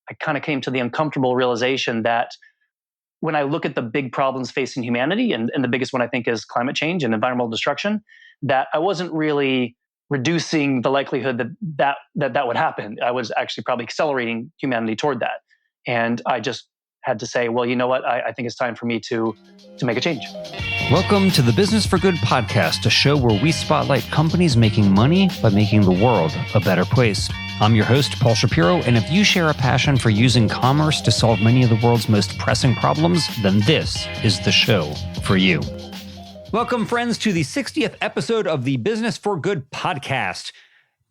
I kind of came to the uncomfortable realization that when I look at the big problems facing humanity, and the biggest one I think is climate change and environmental destruction, that I wasn't really reducing the likelihood that would happen. I was actually probably accelerating humanity toward that. And I just had to say, well, you know what? I think it's time for me to make a change. Welcome to the Business for Good podcast, a show where we spotlight companies making money by making the world a better place. I'm your host, Paul Shapiro, and if you share a passion for using commerce to solve many of the world's most pressing problems, then this is the show for you. Welcome, friends, to the 60th episode of the Business for Good podcast.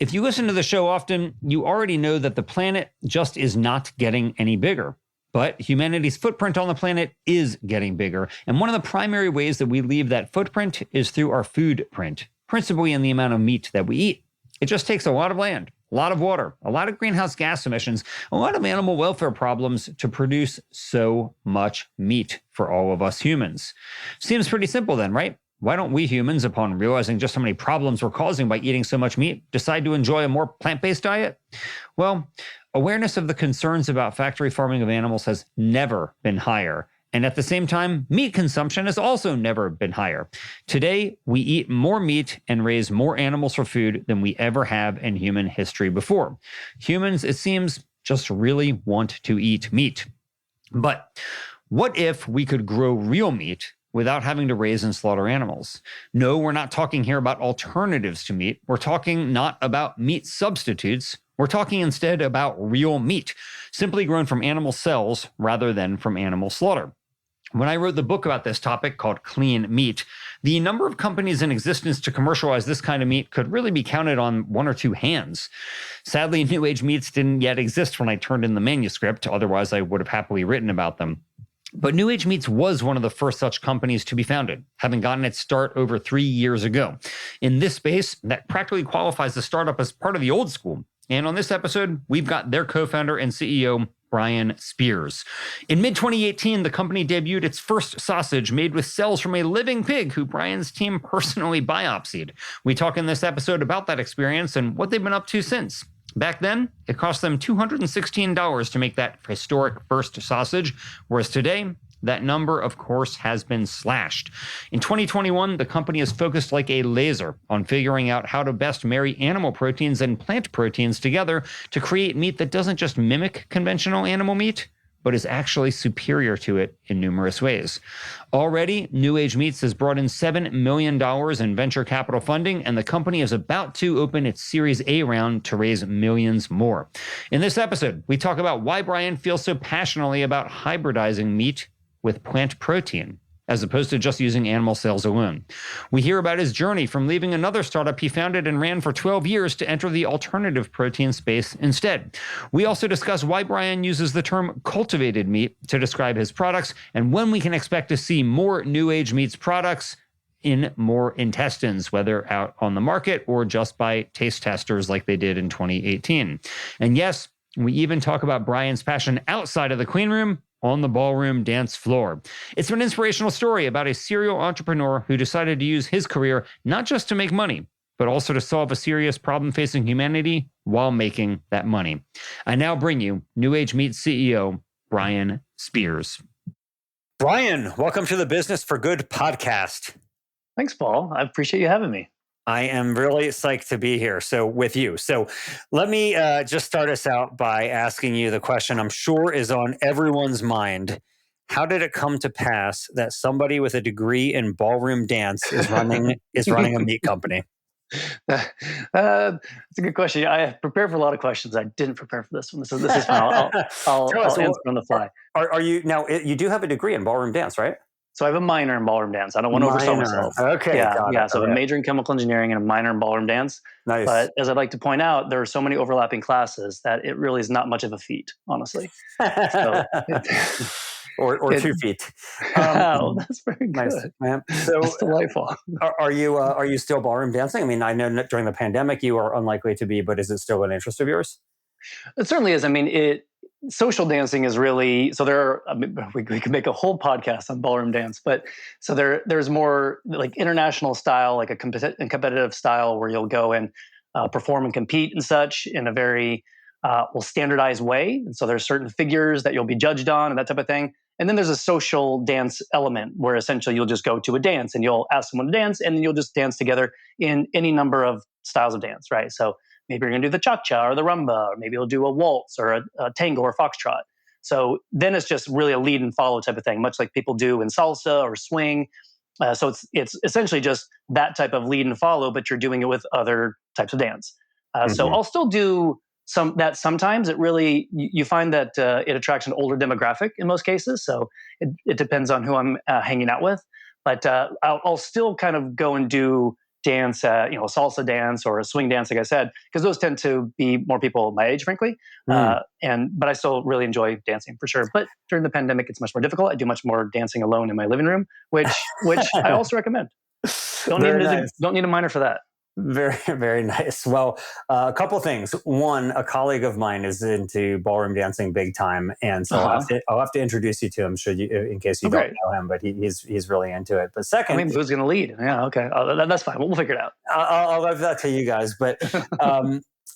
If you listen to the show often, you already know that the planet just is not getting any bigger. But humanity's footprint on the planet is getting bigger. And one of the primary ways that we leave that footprint is through our food print, principally in the amount of meat that we eat. It just takes a lot of land, a lot of water, a lot of greenhouse gas emissions, a lot of animal welfare problems to produce so much meat for all of us humans. Seems pretty simple then, right? Why don't we humans, upon realizing just how many problems we're causing by eating so much meat, decide to enjoy a more plant-based diet? Well, awareness of the concerns about factory farming of animals has never been higher. And at the same time, meat consumption has also never been higher. Today, we eat more meat and raise more animals for food than we ever have in human history before. Humans, it seems, just really want to eat meat. But what if we could grow real meat without having to raise and slaughter animals? No, we're not talking here about alternatives to meat. We're talking not about meat substitutes. We're talking instead about real meat, simply grown from animal cells rather than from animal slaughter. When I wrote the book about this topic called Clean Meat, the number of companies in existence to commercialize this kind of meat could really be counted on one or two hands. Sadly, New Age meats didn't yet exist when I turned in the manuscript, otherwise I would have happily written about them. But New Age Meats was one of the first such companies to be founded, having gotten its start over 3 years ago. In this space, that practically qualifies the startup as part of the old school. And on this episode, we've got their co-founder and CEO, Brian Spears. In mid-2018, the company debuted its first sausage made with cells from a living pig who Brian's team personally biopsied. We talk in this episode about that experience and what they've been up to since. Back then, it cost them $216 to make that historic first sausage, whereas today, that number, of course, has been slashed. In 2021, the company is focused like a laser on figuring out how to best marry animal proteins and plant proteins together to create meat that doesn't just mimic conventional animal meat, but is actually superior to it in numerous ways. Already, New Age Meats has brought in $7 million in venture capital funding, and the company is about to open its Series A round to raise millions more. In this episode, we talk about why Brian feels so passionately about hybridizing meat with plant protein, as opposed to just using animal cells alone. We hear about his journey from leaving another startup he founded and ran for 12 years to enter the alternative protein space instead. We also discuss why Brian uses the term cultivated meat to describe his products and when we can expect to see more New Age Meats products in more intestines, whether out on the market or just by taste testers like they did in 2018. And yes, we even talk about Brian's passion outside of the clean room, on the ballroom dance floor. It's an inspirational story about a serial entrepreneur who decided to use his career not just to make money, but also to solve a serious problem facing humanity while making that money. I now bring you New Age Meat CEO, Brian Spears. Brian, welcome to the Business for Good podcast. Thanks, Paul. I appreciate you having me. I am really psyched to be here with you. So let me just start us out by asking you the question I'm sure is on everyone's mind. How did it come to pass that somebody with a degree in ballroom dance is running a meat company? That's a good question. I prepared for a lot of questions. I didn't prepare for this one. This is fun. I'll answer on the fly. Are you now? You do have a degree in ballroom dance, right? So I have a minor in ballroom dance. I don't want to oversell myself. Okay. Yeah. So I have a major in chemical engineering and a minor in ballroom dance. Nice. But as I'd like to point out, there are so many overlapping classes that it really is not much of a feat, honestly. Or 2 feet. Wow, that's very good. Nice, man. So that's delightful. Are you still ballroom dancing? I mean, I know during the pandemic you are unlikely to be, but is it still an interest of yours? It certainly is. I mean, social dancing is really, so there are, we could make a whole podcast on ballroom dance, but so there's more like international style, like a competitive style where you'll go and perform and compete and such in a very will standardize way. And so there's certain figures that you'll be judged on and that type of thing. And then there's a social dance element where essentially you'll just go to a dance and you'll ask someone to dance and then you'll just dance together in any number of styles of dance, right? So maybe you're going to do the cha-cha or the rumba, or maybe you'll do a waltz or a tango or foxtrot. So then it's just really a lead and follow type of thing, much like people do in salsa or swing. So it's essentially just that type of lead and follow, but you're doing it with other types of dance. So I'll still do that sometimes. It really, you find that it attracts an older demographic in most cases. So it depends on who I'm hanging out with. But I'll still kind of go and do dance, a salsa dance or a swing dance, like I said, because those tend to be more people my age, frankly. But I still really enjoy dancing for sure. But during the pandemic, it's much more difficult. I do much more dancing alone in my living room, which I also recommend. Don't need a minor for that. Very, very nice. Well, a couple things. One, a colleague of mine is into ballroom dancing big time, and so I'll have to introduce you to him, in case you don't know him. But he's really into it. But second, who's going to lead? Yeah, okay, that's fine. We'll figure it out. I'll leave that to you guys. But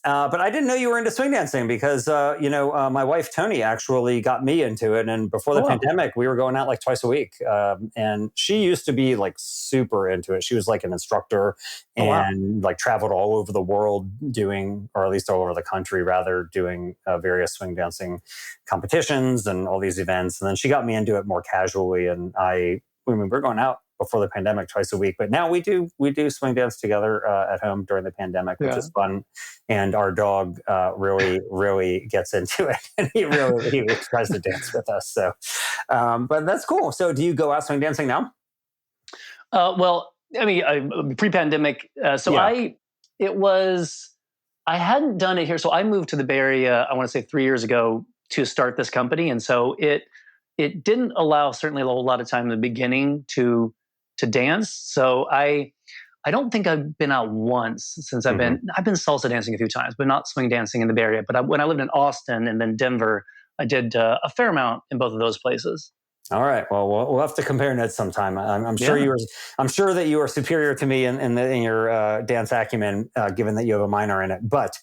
but I didn't know you were into swing dancing because my wife Tony actually got me into it, and before the pandemic, we were going out like twice a week. And she used to be like super into it. She was like an instructor and like traveled all over the world doing, or at least all over the country rather, doing various swing dancing competitions and all these events. And then she got me into it more casually, and we're going out before the pandemic twice a week, but now we do swing dance together at home during the pandemic, which is fun. And our dog really gets into it, and he tries to dance with us. So, but that's cool. So, do you go out swing dancing now? Well, I mean, pre-pandemic. I hadn't done it here. So I moved to the Bay Area, I want to say 3 years ago to start this company, and so it didn't allow certainly a whole lot of time in the beginning to dance. So I don't think I've been out once since I've been salsa dancing a few times, but not swing dancing in the Bay Area. But when I lived in Austin and then Denver, I did a fair amount in both of those places. All right. Well, we'll have to compare notes sometime. I'm sure that you are superior to me in your dance acumen, given that you have a minor in it. But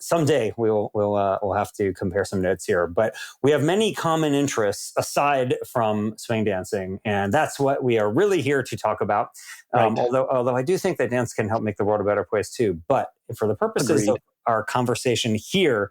someday we'll have to compare some notes here. But we have many common interests aside from swing dancing, and that's what we are really here to talk about. Right. Although I do think that dance can help make the world a better place too. But for the purposes of our conversation here,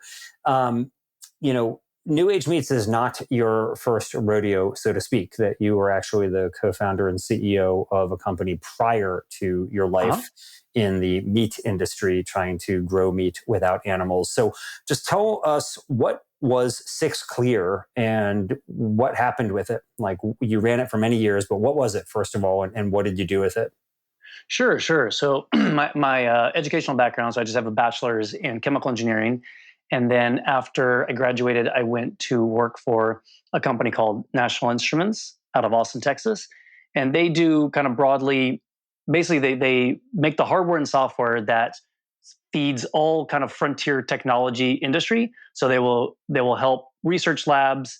New Age Meats is not your first rodeo, so to speak, that you were actually the co-founder and CEO of a company prior to your life in the meat industry, trying to grow meat without animals. So just tell us, what was Six Clear and what happened with it? Like, you ran it for many years, but what was it, first of all, and what did you do with it? Sure. So my educational background, so I just have a bachelor's in chemical engineering. And then after I graduated, I went to work for a company called National Instruments out of Austin, Texas. And they do kind of broadly, basically they make the hardware and software that feeds all kind of frontier technology industry. So they will help research labs,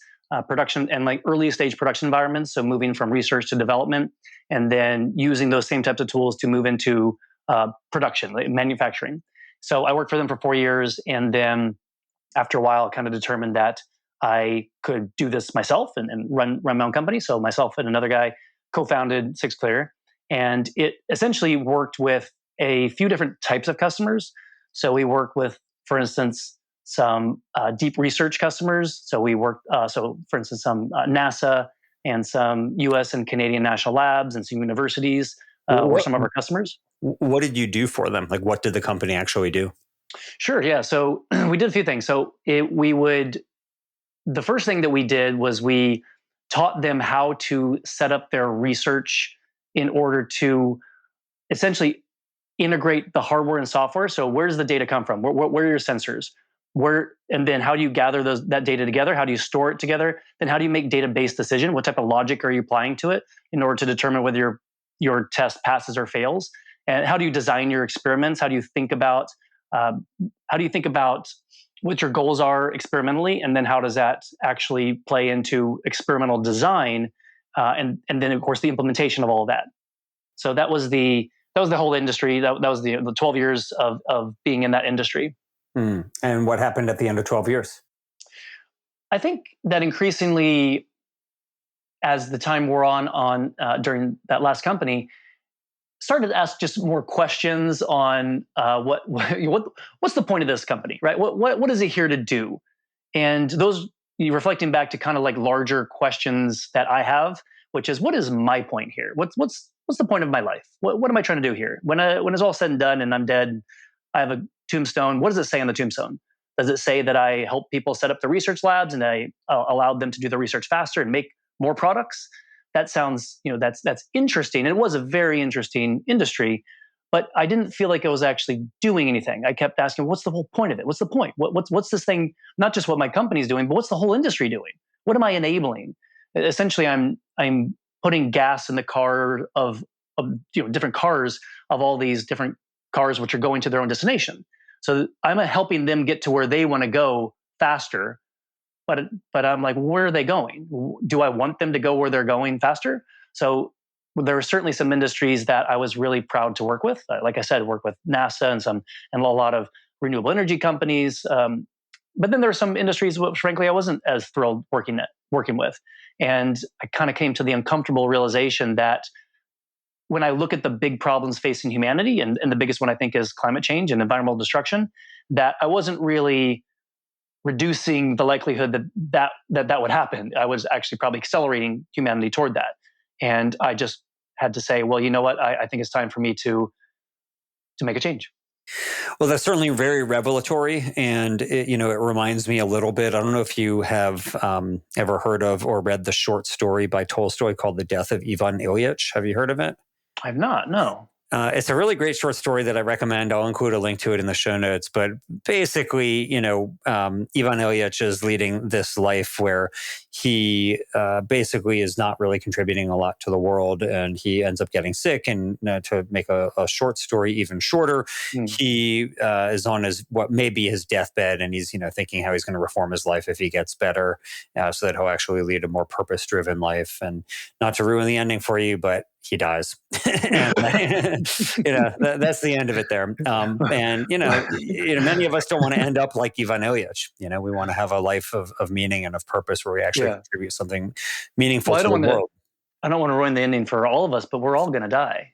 production, and like early stage production environments. So moving from research to development, and then using those same types of tools to move into production, like manufacturing. So I worked for them for 4 years, and then after a while, I kind of determined that I could do this myself and run my own company. So myself and another guy co-founded Six Clear, and it essentially worked with a few different types of customers. So we work with, for instance, some deep research customers. So we worked, for instance, some NASA and some U.S. and Canadian national labs and some universities were some of our customers. What did you do for them? Like, what did the company actually do? Sure. Yeah. So we did a few things. So the first thing that we did was we taught them how to set up their research in order to essentially integrate the hardware and software. So where does the data come from? Where are your sensors? And then how do you gather that data together? How do you store it together? Then how do you make data-based decision? What type of logic are you applying to it in order to determine whether your test passes or fails? And how do you design your experiments? How do you think about what your goals are experimentally, and then how does that actually play into experimental design, and then of course the implementation of all of that. So that was the whole industry. That was the 12 years of being in that industry. And what happened at the end of 12 years? I think that increasingly, as the time wore on during that last company, started to ask just more questions on what's the point of this company, right? What is it here to do? And those, reflecting back to kind of like larger questions that I have, which is, what is my point here? What's the point of my life? What am I trying to do here? When it's all said and done and I'm dead, I have a tombstone. What does it say on the tombstone? Does it say that I help people set up the research labs and I allowed them to do the research faster and make more products? That sounds, that's interesting. It was a very interesting industry, but I didn't feel like I was actually doing anything. I kept asking, what's the whole point of it? What's the point? What's this thing? Not just what my company's doing, but what's the whole industry doing? What am I enabling? Essentially, I'm putting gas in the car of different cars of all these different cars which are going to their own destination. So I'm helping them get to where they want to go faster. But I'm like, where are they going? Do I want them to go where they're going faster? So there are certainly some industries that I was really proud to work with. Like I said, work with NASA and a lot of renewable energy companies. But then there are some industries which, frankly, I wasn't as thrilled working with. And I kind of came to the uncomfortable realization that when I look at the big problems facing humanity, and the biggest one I think is climate change and environmental destruction, that I wasn't really reducing the likelihood that would happen. I was actually probably accelerating humanity toward that. And I just had to say, well, you know what? I think it's time for me to make a change. Well, that's certainly very revelatory, and it reminds me a little bit. I don't know if you have ever heard of or read the short story by Tolstoy called "The Death of Ivan Ilyich." Have you heard of it? I've not. No. It's a really great short story that I recommend. I'll include a link to it in the show notes. But basically, Ivan Ilyich is leading this life where he basically is not really contributing a lot to the world, and he ends up getting sick. And to make a short story even shorter, he is on what may be his deathbed, and he's thinking how he's going to reform his life if he gets better, so that he'll actually lead a more purpose-driven life. And not to ruin the ending for you, but he dies. And, that's the end of it there. And many of us don't want to end up like Ivan Ilyich. We want to have a life of meaning and of purpose where we actually contribute something meaningful to the world. I don't want to ruin the ending for all of us, but we're all going to die.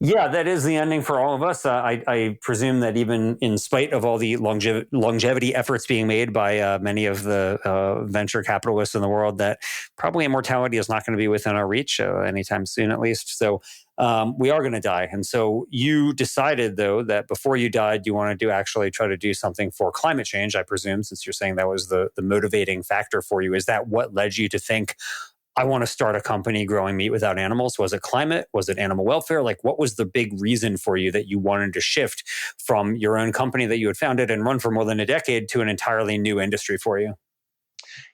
Yeah, that is the ending for all of us. I presume that even in spite of all the longevity efforts being made by many of the venture capitalists in the world, that probably immortality is not going to be within our reach anytime soon, at least. So we are going to die. And so you decided, though, that before you died, you wanted to actually try to do something for climate change, I presume, since you're saying that was the motivating factor for you. Is that what led you to think, I want to start a company growing meat without animals? Was it climate? Was it animal welfare? Like, what was the big reason for you that you wanted to shift from your own company that you had founded and run for more than a decade to an entirely new industry for you?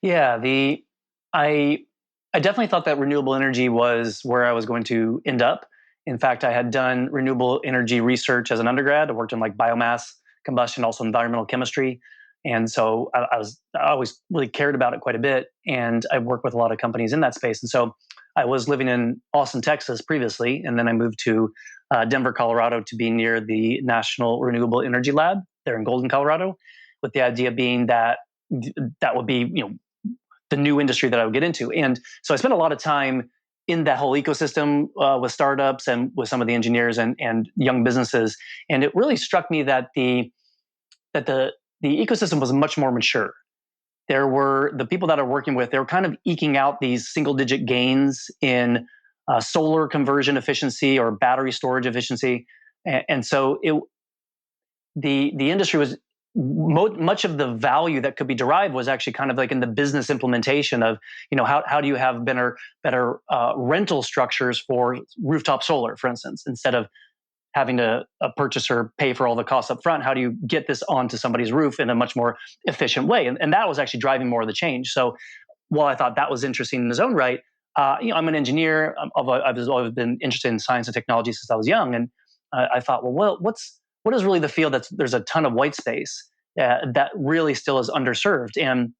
Yeah, I definitely thought that renewable energy was where I was going to end up. In fact, I had done renewable energy research as an undergrad. I worked in like biomass combustion, also environmental chemistry. And so I always really cared about it quite a bit. And I worked with a lot of companies in that space. And so I was living in Austin, Texas previously. And then I moved to Denver, Colorado to be near the National Renewable Energy Lab there in Golden, Colorado, with the idea being that that would be, the new industry that I would get into. And so I spent a lot of time in that whole ecosystem with startups and with some of the engineers and young businesses. And it really struck me that the ecosystem was much more mature. There were the people that are working with, they were kind of eking out these single digit gains in solar conversion efficiency or battery storage efficiency. And so the industry was much of the value that could be derived was actually kind of like in the business implementation of, how do you have better rental structures for rooftop solar, for instance, instead of having a purchaser pay for all the costs up front. How do you get this onto somebody's roof in a much more efficient way? And that was actually driving more of the change. So while I thought that was interesting in its own right, I'm an engineer. I've always been interested in science and technology since I was young. And I thought, what is really the field there's a ton of white space that really still is underserved. And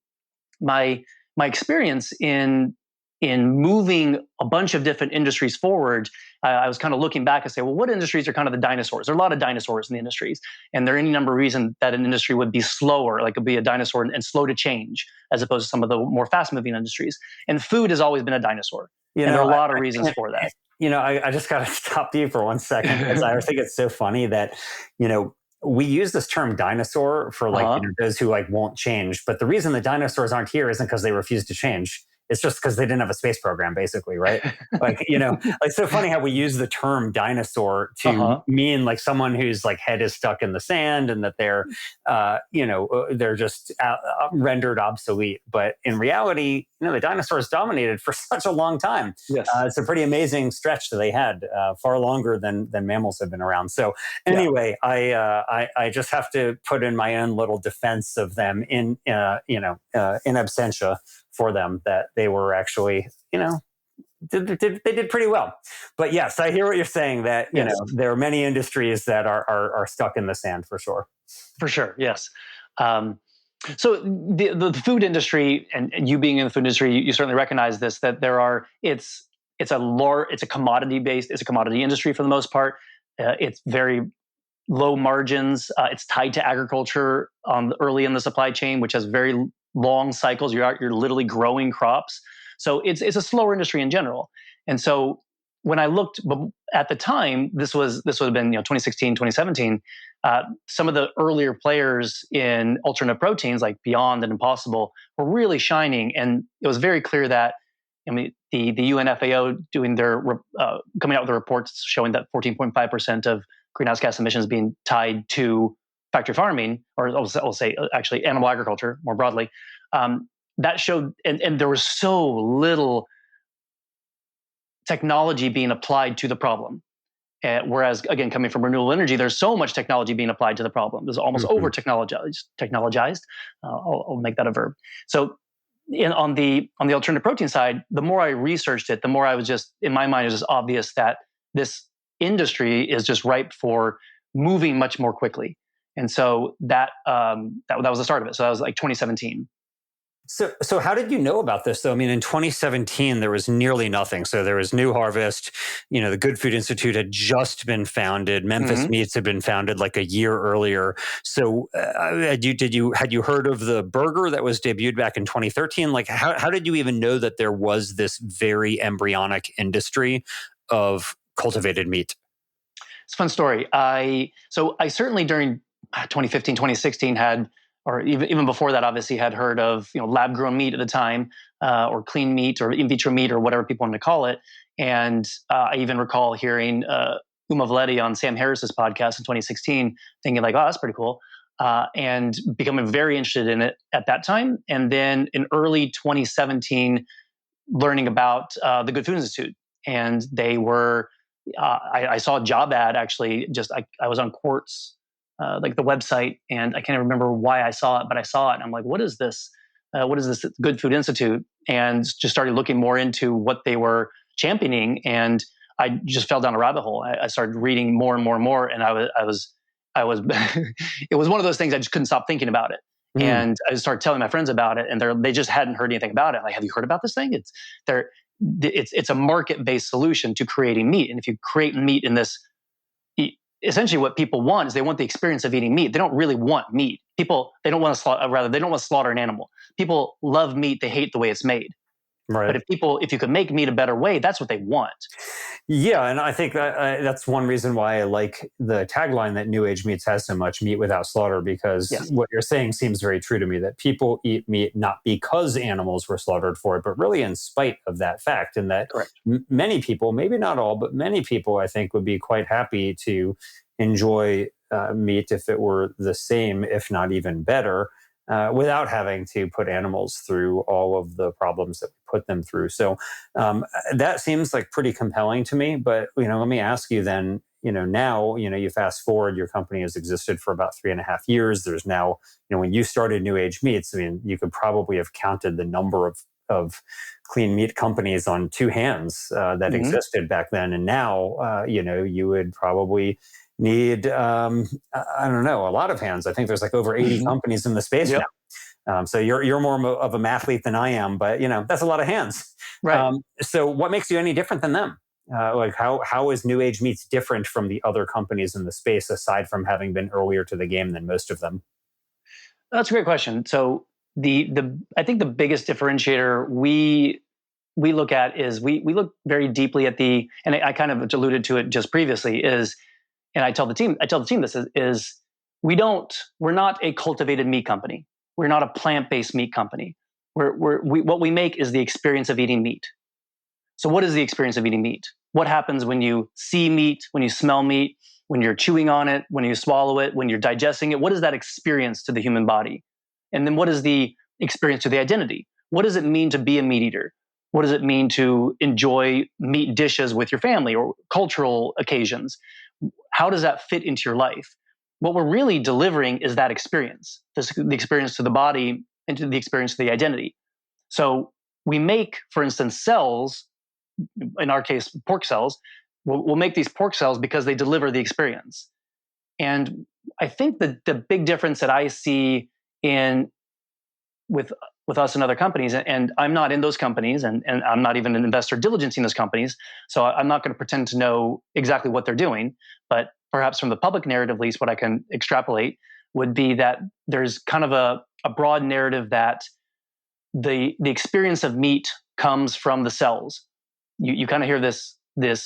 my experience in in moving a bunch of different industries forward, I was kind of looking back and say, well, what industries are kind of the dinosaurs? There are a lot of dinosaurs in the industries, and there are any number of reasons that an industry would be slower, like it'd be a dinosaur and slow to change, as opposed to some of the more fast-moving industries. And food has always been a dinosaur, You and there know, are a lot of I reasons can't, for that. I just got to stop you for 1 second because I think it's so funny that, we use this term dinosaur for those who won't change. But the reason the dinosaurs aren't here isn't because they refuse to change. It's just because they didn't have a space program, basically, right? So funny how we use the term dinosaur to mean someone whose head is stuck in the sand and that they're just rendered obsolete. But in reality, the dinosaurs dominated for such a long time. Yes. It's a pretty amazing stretch that they had, far longer than mammals have been around. So anyway, I just have to put in my own little defense of them in absentia for them, that they were actually, they did pretty well. But yes, I hear what you're saying, that, there are many industries that are stuck in the sand for sure. For sure, yes. So the food industry, and you being in the food industry, you certainly recognize this, that it's a commodity industry for the most part. It's very low margins. It's tied to agriculture early in the supply chain, which has very long cycles. You're literally growing crops, so it's a slower industry in general. And so when I looked at the time, this would have been 2016, 2017. Some of the earlier players in alternative proteins like Beyond and Impossible were really shining, and it was very clear that the UNFAO coming out with the reports showing that 14.5% of greenhouse gas emissions being tied to factory farming, or I'll say actually animal agriculture more broadly. That showed, and there was so little technology being applied to the problem. Whereas, again, coming from renewable energy, there's so much technology being applied to the problem. There's almost over technologized. I'll make that a verb. So on the alternative protein side, the more I researched it, the more I was just, in my mind, it was just obvious that this industry is just ripe for moving much more quickly. And so that was the start of it. So that was 2017. So how did you know about this, though? I mean, in 2017, there was nearly nothing. So there was New Harvest. The Good Food Institute had just been founded. Memphis Meats had been founded a year earlier. So had you heard of the burger that was debuted back in 2013? How did you even know that there was this very embryonic industry of cultivated meat? It's a fun story. I certainly during 2015, 2016 had, or even before that, obviously had heard of lab grown meat at the time, or clean meat, or in vitro meat, or whatever people wanted to call it. And I even recall hearing Uma Valetti on Sam Harris's podcast in 2016, thinking oh, that's pretty cool, and becoming very interested in it at that time. And then in early 2017, learning about the Good Food Institute, and they were. I saw a job ad actually. I was on Quartz, the website, and I can't remember why I saw it, but I saw it, and I'm like, "What is this? What is this Good Food Institute?" And just started looking more into what they were championing, and I just fell down a rabbit hole. I started reading more and more and more, and I was it was one of those things I just couldn't stop thinking about it. And I started telling my friends about it, and they just hadn't heard anything about it. I'm like, have you heard about this thing? It's a market-based solution to creating meat. And if you create meat in this, essentially what people want is they want the experience of eating meat. They don't really want meat. They don't want to slaughter an animal. People love meat. They hate the way it's made. Right. But if you could make meat a better way, that's what they want. Yeah, and I think that's one reason why I like the tagline that New Age Meats has so much, meat without slaughter, because what you're saying seems very true to me, that people eat meat not because animals were slaughtered for it, but really in spite of that fact. And that many people, maybe not all, but many people, I think, would be quite happy to enjoy meat if it were the same, if not even better, without having to put animals through all of the problems that we put them through. So that seems pretty compelling to me. But let me ask you then. Now you fast forward, your company has existed for about 3.5 years. There's now, when you started New Age Meats, I mean, you could probably have counted the number of clean meat companies on two hands that existed back then, and now you would probably need I don't know, a lot of hands. I think there's over 80 companies in the space now. So you're more of a mathlete than I am, but that's a lot of hands. Right. So what makes you any different than them? Like how is New Age Meats different from the other companies in the space, aside from having been earlier to the game than most of them? That's a great question. So the I think the biggest differentiator we look at is we look very deeply at and I kind of alluded to it just previously, and I tell the team this is we're not a cultivated meat company. We're not a plant-based meat company. What we make is the experience of eating meat. So what is the experience of eating meat? What happens when you see meat, when you smell meat, when you're chewing on it, when you swallow it, when you're digesting it? What is that experience to the human body? And then what is the experience to the identity? What does it mean to be a meat eater? What does it mean to enjoy meat dishes with your family or cultural occasions? How does that fit into your life? What we're really delivering is that experience, the experience to the body and to the experience to the identity. So we make, for instance, cells, in our case, pork cells. We'll make these pork cells because they deliver the experience. And I think the big difference that I see in with us and other companies, and I'm not in those companies, and I'm not even an investor diligencing those companies, so I'm not going to pretend to know exactly what they're doing. But perhaps from the public narrative, at least what I can extrapolate would be that there's kind of a broad narrative that the experience of meat comes from the cells. You kind of hear this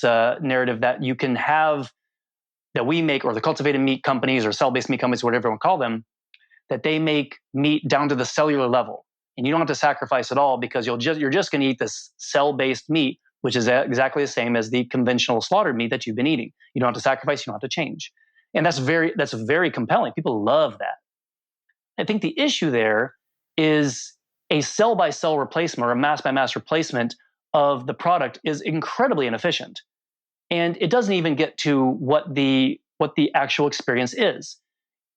narrative that you can have, that we make, or the cultivated meat companies or cell-based meat companies, whatever you want to call them, that they make meat down to the cellular level, and you don't have to sacrifice at all because you're just going to eat this cell-based meat, which is exactly the same as the conventional slaughtered meat that you've been eating. You don't have to sacrifice, you don't have to change, and that's very compelling. People love that. I think the issue there is a cell by cell replacement or a mass by mass replacement of the product is incredibly inefficient, and it doesn't even get to what the actual experience is.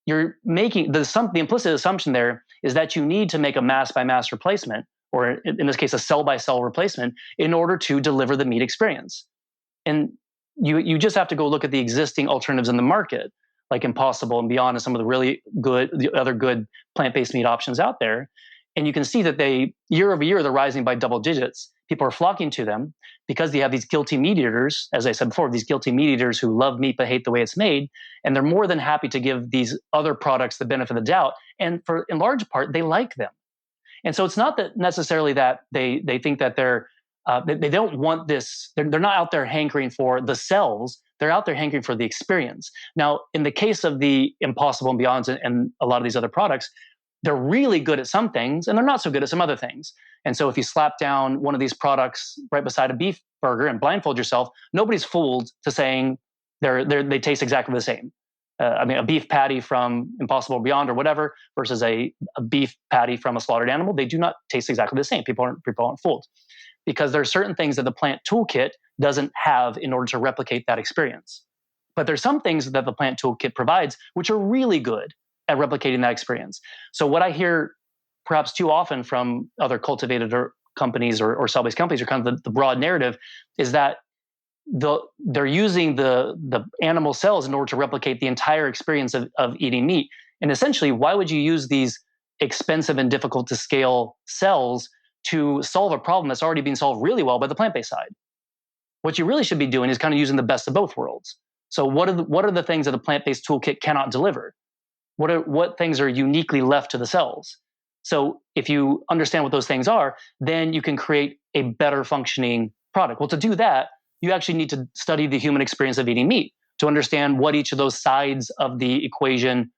You're making the implicit assumption there is that you need to make a mass by mass replacement, or in this case, a cell by cell replacement, in order to deliver the meat experience. And you just have to go look at the existing alternatives in the market, like Impossible and Beyond, and some of the other good plant-based meat options out there. And you can see that year over year, they're rising by double digits. People are flocking to them because they have these guilty meat eaters, as I said before, these guilty meat eaters who love meat but hate the way it's made. And they're more than happy to give these other products the benefit of the doubt. And in large part, they like them. And so it's not that necessarily that they think that they don't want this. They're not out there hankering for the cells. They're out there hankering for the experience. Now, in the case of the Impossible and Beyonds and a lot of these other products, they're really good at some things and they're not so good at some other things. And so if you slap down one of these products right beside a beef burger and blindfold yourself, nobody's fooled to saying they taste exactly the same. A beef patty from Impossible Beyond or whatever versus a beef patty from a slaughtered animal, they do not taste exactly the same. People aren't fooled because there are certain things that the plant toolkit doesn't have in order to replicate that experience. But there's some things that the plant toolkit provides which are really good at replicating that experience. So what I hear perhaps too often from other cultivated companies or cell-based companies, or kind of the broad narrative, is that they're using the animal cells in order to replicate the entire experience of eating meat. And essentially, why would you use these expensive and difficult to scale cells to solve a problem that's already being solved really well by the plant-based side? What you really should be doing is kind of using the best of both worlds. So what are the things that the plant-based toolkit cannot deliver? What things are uniquely left to the cells? So if you understand what those things are, then you can create a better functioning product. Well, to do that, you actually need to study the human experience of eating meat to understand what each of those sides of the equation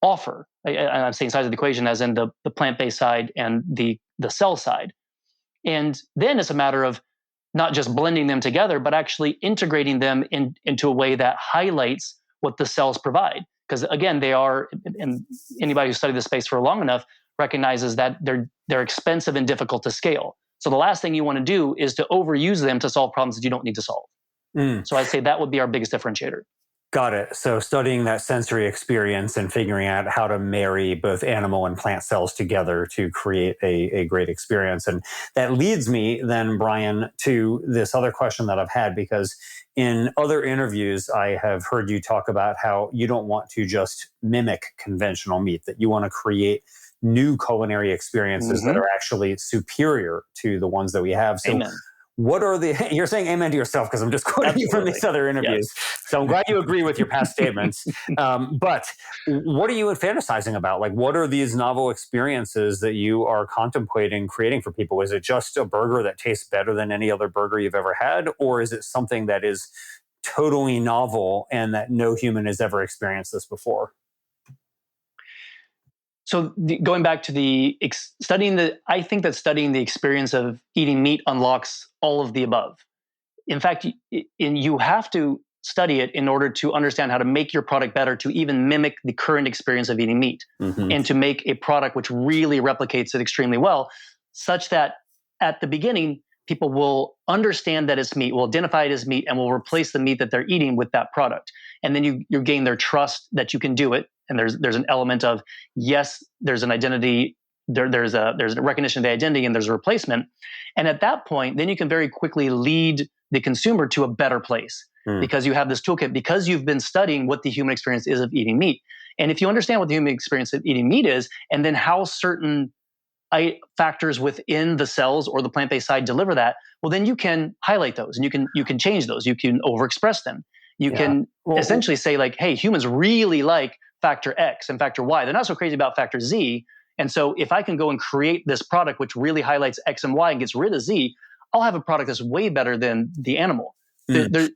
offer. I'm saying sides of the equation as in the plant-based side and the cell side. And then it's a matter of not just blending them together, but actually integrating them into a way that highlights what the cells provide. Because again, they are, and anybody who studied the space for long enough recognizes that they're expensive and difficult to scale. So the last thing you want to do is to overuse them to solve problems that you don't need to solve. So I'd say that would be our biggest differentiator. Got it. So studying that sensory experience and figuring out how to marry both animal and plant cells together to create a great experience. And that leads me then, Brian, to this other question that I've had, because in other interviews, I have heard you talk about how you don't want to just mimic conventional meat, that you want to create new culinary experiences that are actually superior to the ones that we have. So Amen. what are the, you're saying amen to yourself because I'm just quoting you from these other interviews. Yes. So I'm glad you agree with your past statements. But what are you fantasizing about? Like, what are these novel experiences that you are contemplating creating for people? Is it just a burger that tastes better than any other burger you've ever had? Or is it something that is totally novel and that no human has ever experienced this before? So going back to I think that studying the experience of eating meat unlocks all of the above. In fact, you have to study it in order to understand how to make your product better, to even mimic the current experience of eating meat, and to make a product which really replicates it extremely well, such that at the beginning, people will understand that it's meat, will identify it as meat, and will replace the meat that they're eating with that product. And then you gain their trust that you can do it. And there's an element of, yes, there's an identity, there's a recognition of the identity, and there's a replacement. And at that point, then you can very quickly lead the consumer to a better place because you have this toolkit, because you've been studying what the human experience is of eating meat. And if you understand what the human experience of eating meat is, and then how certain factors within the cells or the plant-based side deliver that, well, then you can highlight those, and you can change those. You can overexpress them. You can essentially say, like, hey, humans really like factor X and factor Y. They're not so crazy about factor Z. And so if I can go and create this product which really highlights X and Y and gets rid of Z, I'll have a product that's way better than the animal. You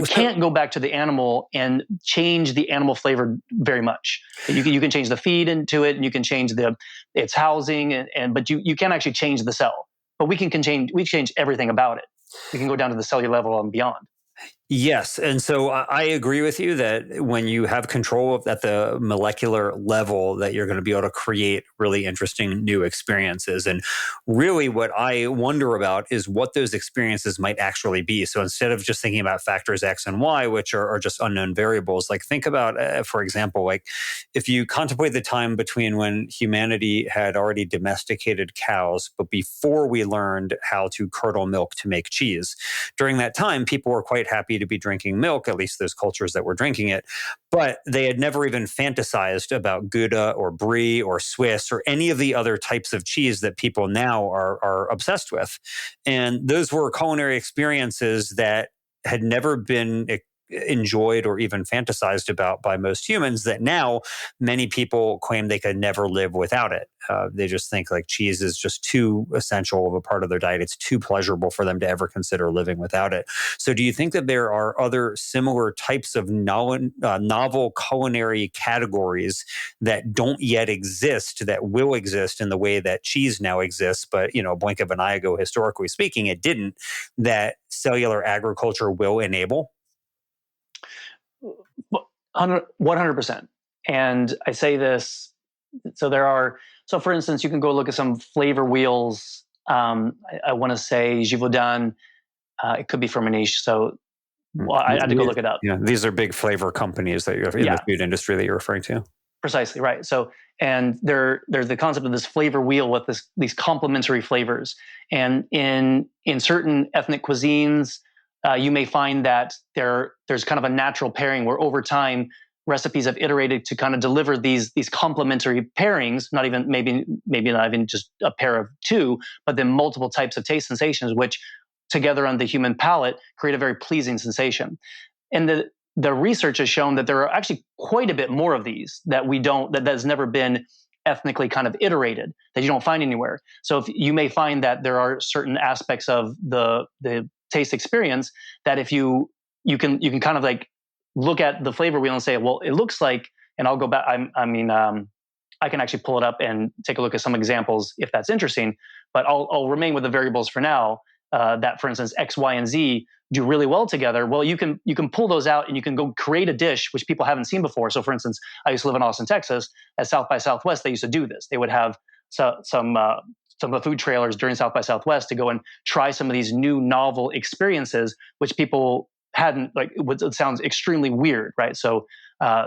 can't go back to the animal and change the animal flavor very much. You can change the feed into it, and you can change its housing, but you can't actually change the cell. But we can change everything about it. We can go down to the cellular level and beyond. Yes. And so I agree with you that when you have control at the molecular level, that you're going to be able to create really interesting new experiences. And really what I wonder about is what those experiences might actually be. So instead of just thinking about factors X and Y, which are just unknown variables, like think about, for example, like if you contemplate the time between when humanity had already domesticated cows, but before we learned how to curdle milk to make cheese, during that time, people were quite happy to be drinking milk, at least those cultures that were drinking it, but they had never even fantasized about Gouda or Brie or Swiss or any of the other types of cheese that people now are obsessed with. And those were culinary experiences that had never been enjoyed or even fantasized about by most humans, that now many people claim they could never live without it. They just think like cheese is just too essential of a part of their diet. It's too pleasurable for them to ever consider living without it. So do you think that there are other similar types of novel culinary categories that don't yet exist, that will exist in the way that cheese now exists, but, blink of an eye ago, historically speaking, it didn't, that cellular agriculture will enable? 100%. And I say this, so for instance, you can go look at some flavor wheels. I want to say Givaudan, it could be from a niche. So I had to go look it up. Yeah, these are big flavor companies that you have in the food industry that you're referring to. Precisely, right. So, and there's the concept of this flavor wheel with these complementary flavors. And in certain ethnic cuisines, you may find that there's kind of a natural pairing where over time recipes have iterated to kind of deliver these complementary pairings, not even maybe not even just a pair of two, but then multiple types of taste sensations, which together on the human palate create a very pleasing sensation. And the research has shown that there are actually quite a bit more of these that has never been ethnically kind of iterated, that you don't find anywhere. So if you may find that there are certain aspects of the taste experience that if you can kind of like look at the flavor wheel and say, well, it looks like, and I'll go back. I can actually pull it up and take a look at some examples if that's interesting, but I'll remain with the variables for now. That, for instance, X, Y, and Z do really well together. Well, you can pull those out and you can go create a dish which people haven't seen before. So, for instance, I used to live in Austin, Texas. At South by Southwest, they used to do this. They would have some of the food trailers during South by Southwest to go and try some of these new novel experiences, which people hadn't, like, it sounds extremely weird, right? So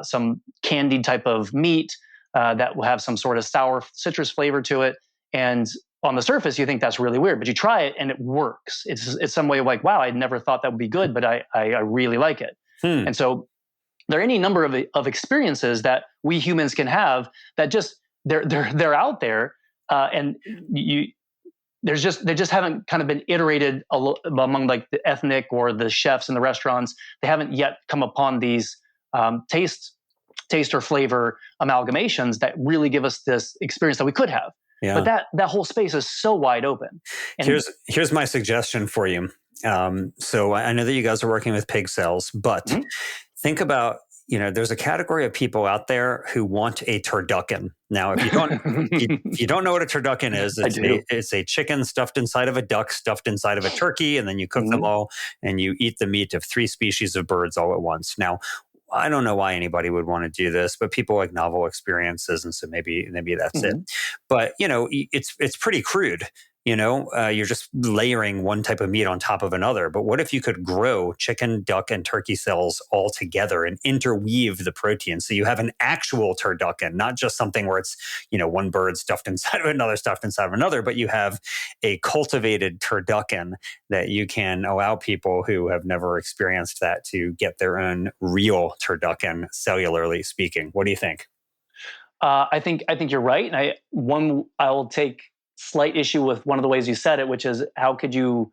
some candied type of meat that will have some sort of sour citrus flavor to it. And on the surface, you think that's really weird, but you try it and it works. It's some way of like, wow, I never thought that would be good, but I really like it. And so there are any number of experiences that we humans can have that just they're out there, and you they just haven't kind of been iterated among like the ethnic or the chefs in the restaurants. They haven't yet come upon these taste or flavor amalgamations that really give us this experience that we could have. Yeah. But that whole space is so wide open. And here's my suggestion for you. So I know that you guys are working with pig cells, but think about, there's a category of people out there who want a turducken. Now, if you don't know what a turducken is, it's a chicken stuffed inside of a duck, stuffed inside of a turkey, and then you cook them all, and you eat the meat of 3 species of birds all at once. Now, I don't know why anybody would want to do this, but people like novel experiences, and so maybe that's it. But it's pretty crude. You're just layering one type of meat on top of another. But what if you could grow chicken, duck, and turkey cells all together and interweave the protein so you have an actual turducken, not just something where it's one bird stuffed inside of another, but you have a cultivated turducken that you can allow people who have never experienced that to get their own real turducken, cellularly speaking. What do you think? I think you're right, and I will take slight issue with one of the ways you said it, which is how could you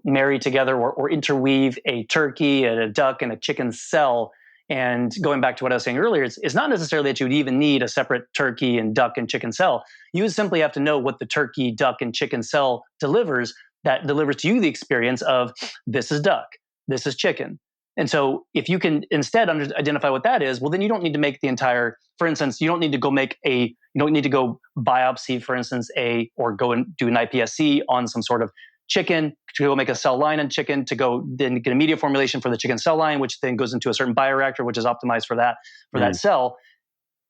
marry together or interweave a turkey and a duck and a chicken cell? And going back to what I was saying earlier, it's not necessarily that you would even need a separate turkey and duck and chicken cell. You would simply have to know what the turkey, duck, and chicken cell delivers, that delivers to you the experience of this is duck, this is chicken. And so if you can instead identify what that is, well, then you don't need to make the entire, for instance, you don't need to go biopsy, for instance, or go and do an iPSC on some sort of chicken, to go make a cell line on chicken, to go then get a media formulation for the chicken cell line, which then goes into a certain bioreactor, which is optimized for that cell.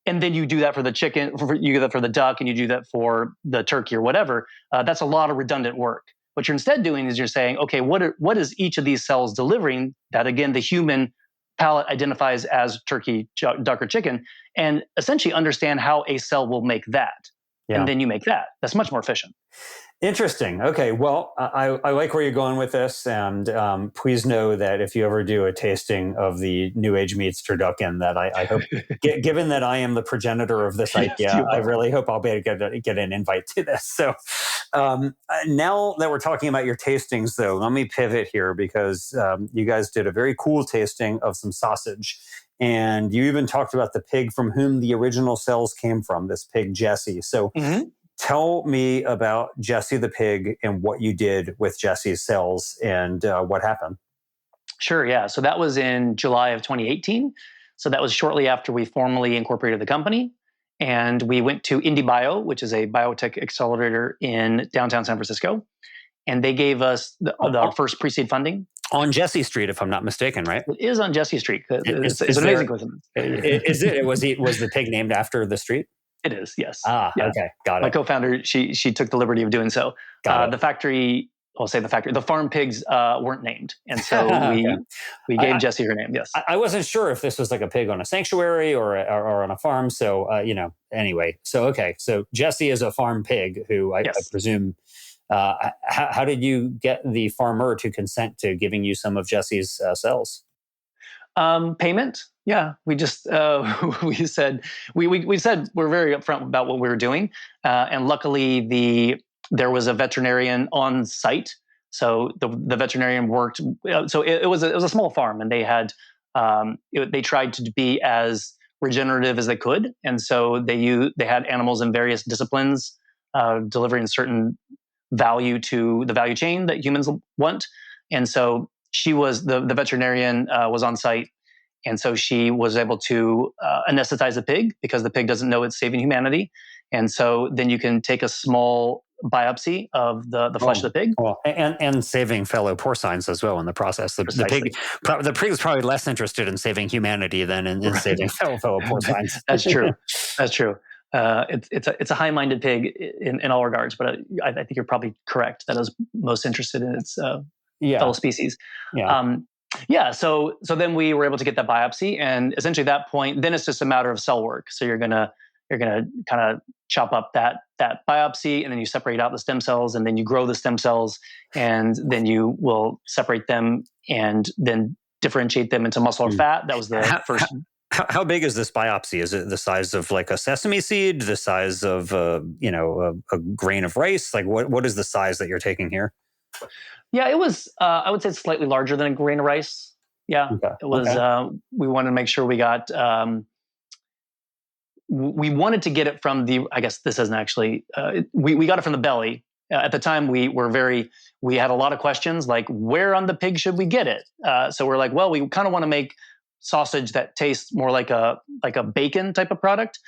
And then you do that for the chicken, you do that for the duck, and you do that for the turkey or whatever. That's a lot of redundant work. What you're instead doing is you're saying, okay, what is each of these cells delivering that, again, the human palate identifies as turkey, duck, or chicken, and essentially understand how a cell will make that. Yeah. And then you make that. That's much more efficient. Interesting. Okay. Well, I like where you're going with this. And please know that if you ever do a tasting of the New Age Meats turducken, that I hope, given that I am the progenitor of this idea, I really hope I'll be able to get an invite to this. So now that we're talking about your tastings, though, let me pivot here, because you guys did a very cool tasting of some sausage. And you even talked about the pig from whom the original cells came from, this pig, Jesse. So tell me about Jesse the pig and what you did with Jesse's cells and what happened. Sure, yeah. So that was in July of 2018. So that was shortly after we formally incorporated the company. And we went to IndieBio, which is a biotech accelerator in downtown San Francisco. And they gave us our first pre-seed funding. On Jesse Street, if I'm not mistaken, right? It is on Jesse Street. It's an amazing coincidence. Is it? Was the pig named after the street? It is, yes. Okay, got it. My co-founder, she took the liberty of doing so. The farm pigs weren't named, and so we gave Jessie her name. Yes, I wasn't sure if this was like a pig on a sanctuary or on a farm. So anyway, so Jessie is a farm pig who I presume. How did you get the farmer to consent to giving you some of Jessie's cells? Payment. Yeah, we just we said we're very upfront about what we were doing, and luckily there was a veterinarian on site, so the veterinarian worked. So it was a small farm, and they had they tried to be as regenerative as they could, and so they had animals in various disciplines, delivering certain value to the value chain that humans want, and so the veterinarian was on site. And so she was able to anesthetize the pig, because the pig doesn't know it's saving humanity. And so then you can take a small biopsy of the flesh of the pig. And saving fellow porcines as well in the process. The pig is probably less interested in saving humanity than in saving fellow porcines. That's true. That's true. It's a high-minded pig in all regards, but I think you're probably correct that I was most interested in its fellow species. Yeah. So then we were able to get that biopsy, and essentially at that point, then it's just a matter of cell work. So you're gonna kind of chop up that biopsy, and then you separate out the stem cells, and then you grow the stem cells, and then you will separate them and then differentiate them into muscle or fat. That was the first. How big is this biopsy? Is it the size of like a sesame seed, the size of a grain of rice? Like what is the size that you're taking here? Yeah, it was. I would say slightly larger than a grain of rice. Yeah, Okay. it was. Okay. We wanted to make sure we got. We wanted to get it from the. I guess this isn't actually. We got it from the belly. At the time, we had a lot of questions like, where on the pig should we get it? So we're like, well, we kind of want to make sausage that tastes more like a bacon type of product,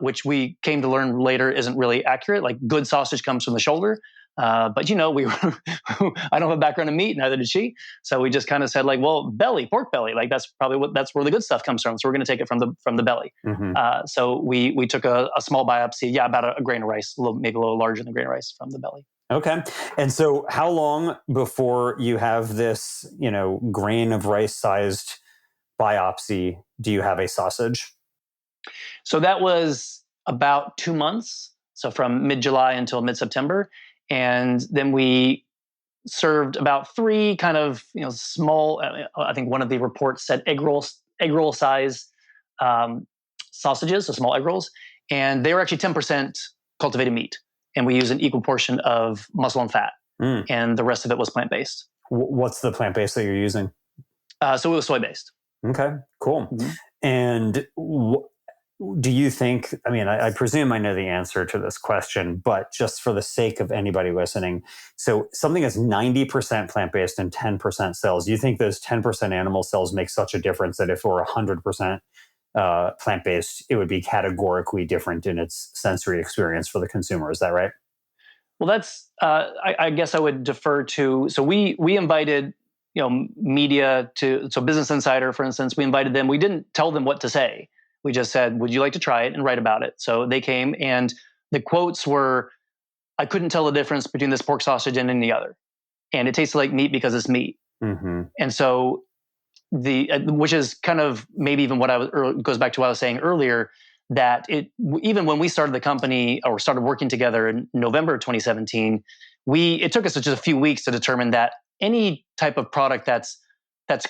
which we came to learn later isn't really accurate. Like good sausage comes from the shoulder. But we were, I don't have a background in meat, neither did she. So we just kind of said like, well, belly, pork belly, like that's where the good stuff comes from. So we're going to take it from the belly. Mm-hmm. So we took a small biopsy, about a grain of rice, maybe a little larger than a grain of rice from the belly. Okay. And so how long before you have this, grain of rice sized biopsy do you have a sausage? So that was about 2 months. So from mid-July until mid-September. And then we served about three kind of small. I think one of the reports said egg roll size sausages, so small egg rolls, and they were actually 10% cultivated meat, and we use an equal portion of muscle and fat, and the rest of it was plant based. What's the plant based that you're using? So it was soy based. Okay, cool. Mm-hmm. And do you think, I presume I know the answer to this question, but just for the sake of anybody listening, so something that's 90% plant-based and 10% cells, do you think those 10% animal cells make such a difference that if we're 100% plant-based, it would be categorically different in its sensory experience for the consumer? Is that right? Well, that's, I guess I would defer to, so we invited media so Business Insider, for instance, we invited them. We didn't tell them what to say. We just said, would you like to try it and write about it? So they came, and the quotes were, I couldn't tell the difference between this pork sausage and any other. And it tasted like meat because it's meat. Mm-hmm. And so which is kind of maybe even goes back to what I was saying earlier, that even when we started the company or started working together in November of 2017, it took us just a few weeks to determine that any type of product that's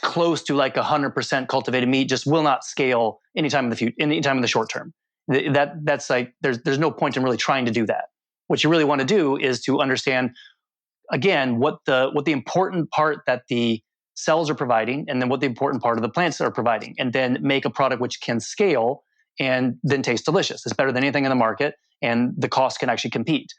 close to like 100% cultivated meat just will not scale anytime in the future, anytime in the short term. That's like there's no point in really trying to do that. What you really want to do is to understand again what the important part that the cells are providing, and then what the important part of the plants are providing, and then make a product which can scale and then taste delicious. It's better than anything in the market, and the cost can actually compete.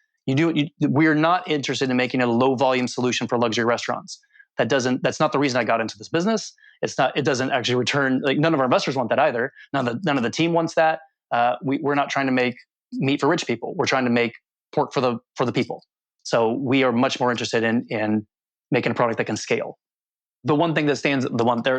We're not interested in making a low volume solution for luxury restaurants. That's not the reason I got into this business. It doesn't actually return, like none of our investors want that either. None of the team wants that. We're not trying to make meat for rich people. We're trying to make pork for the people. So we are much more interested in making a product that can scale. The one thing that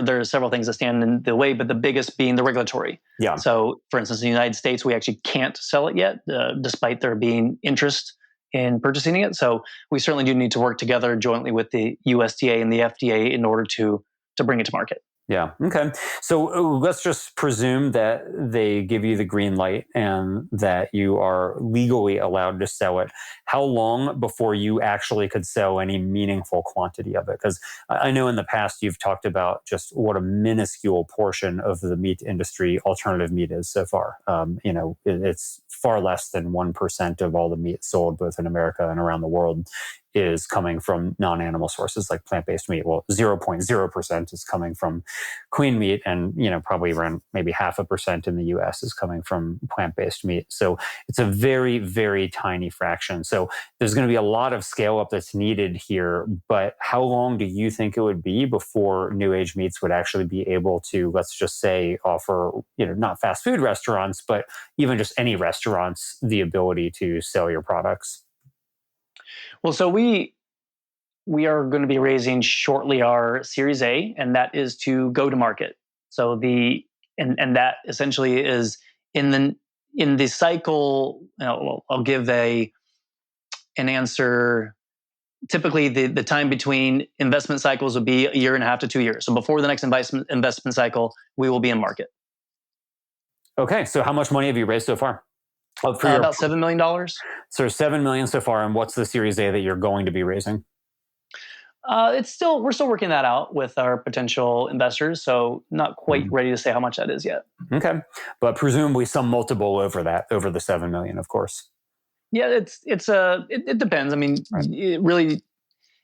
there are several things that stand in the way, but the biggest being the regulatory. Yeah. So for instance, in the United States, we actually can't sell it yet, despite there being interest in purchasing it. So we certainly do need to work together jointly with the USDA and the FDA in order to bring it to market. Yeah. Okay. So let's just presume that they give you the green light and that you are legally allowed to sell it. How long before you actually could sell any meaningful quantity of it? Because I know in the past you've talked about just what a minuscule portion of the meat industry alternative meat is so far. It's far less than 1% of all the meat sold both in America and around the world is coming from non-animal sources like plant-based meat. Well, 0.0% is coming from clean meat, and probably around maybe 0.5% in the US is coming from plant-based meat. So it's a very, very tiny fraction. So there's going to be a lot of scale up that's needed here. But how long do you think it would be before New Age Meats would actually be able to, let's just say, offer, not fast food restaurants, but even just any restaurants, the ability to sell your products? Well, so we are going to be raising shortly our Series A, and that is to go to market. So and that essentially is in the cycle. I'll give an answer. Typically, the time between investment cycles would be 1.5 to 2 years. So before the next investment cycle, we will be in market. Okay, so how much money have you raised so far? About $7 million. So $7 million so far, and what's the Series A that you're going to be raising? We're still working that out with our potential investors, so not quite Mhm. ready to say how much that is yet. Okay, but presumably some multiple over that, over the 7 million, of course. Yeah, it depends. I mean, Right.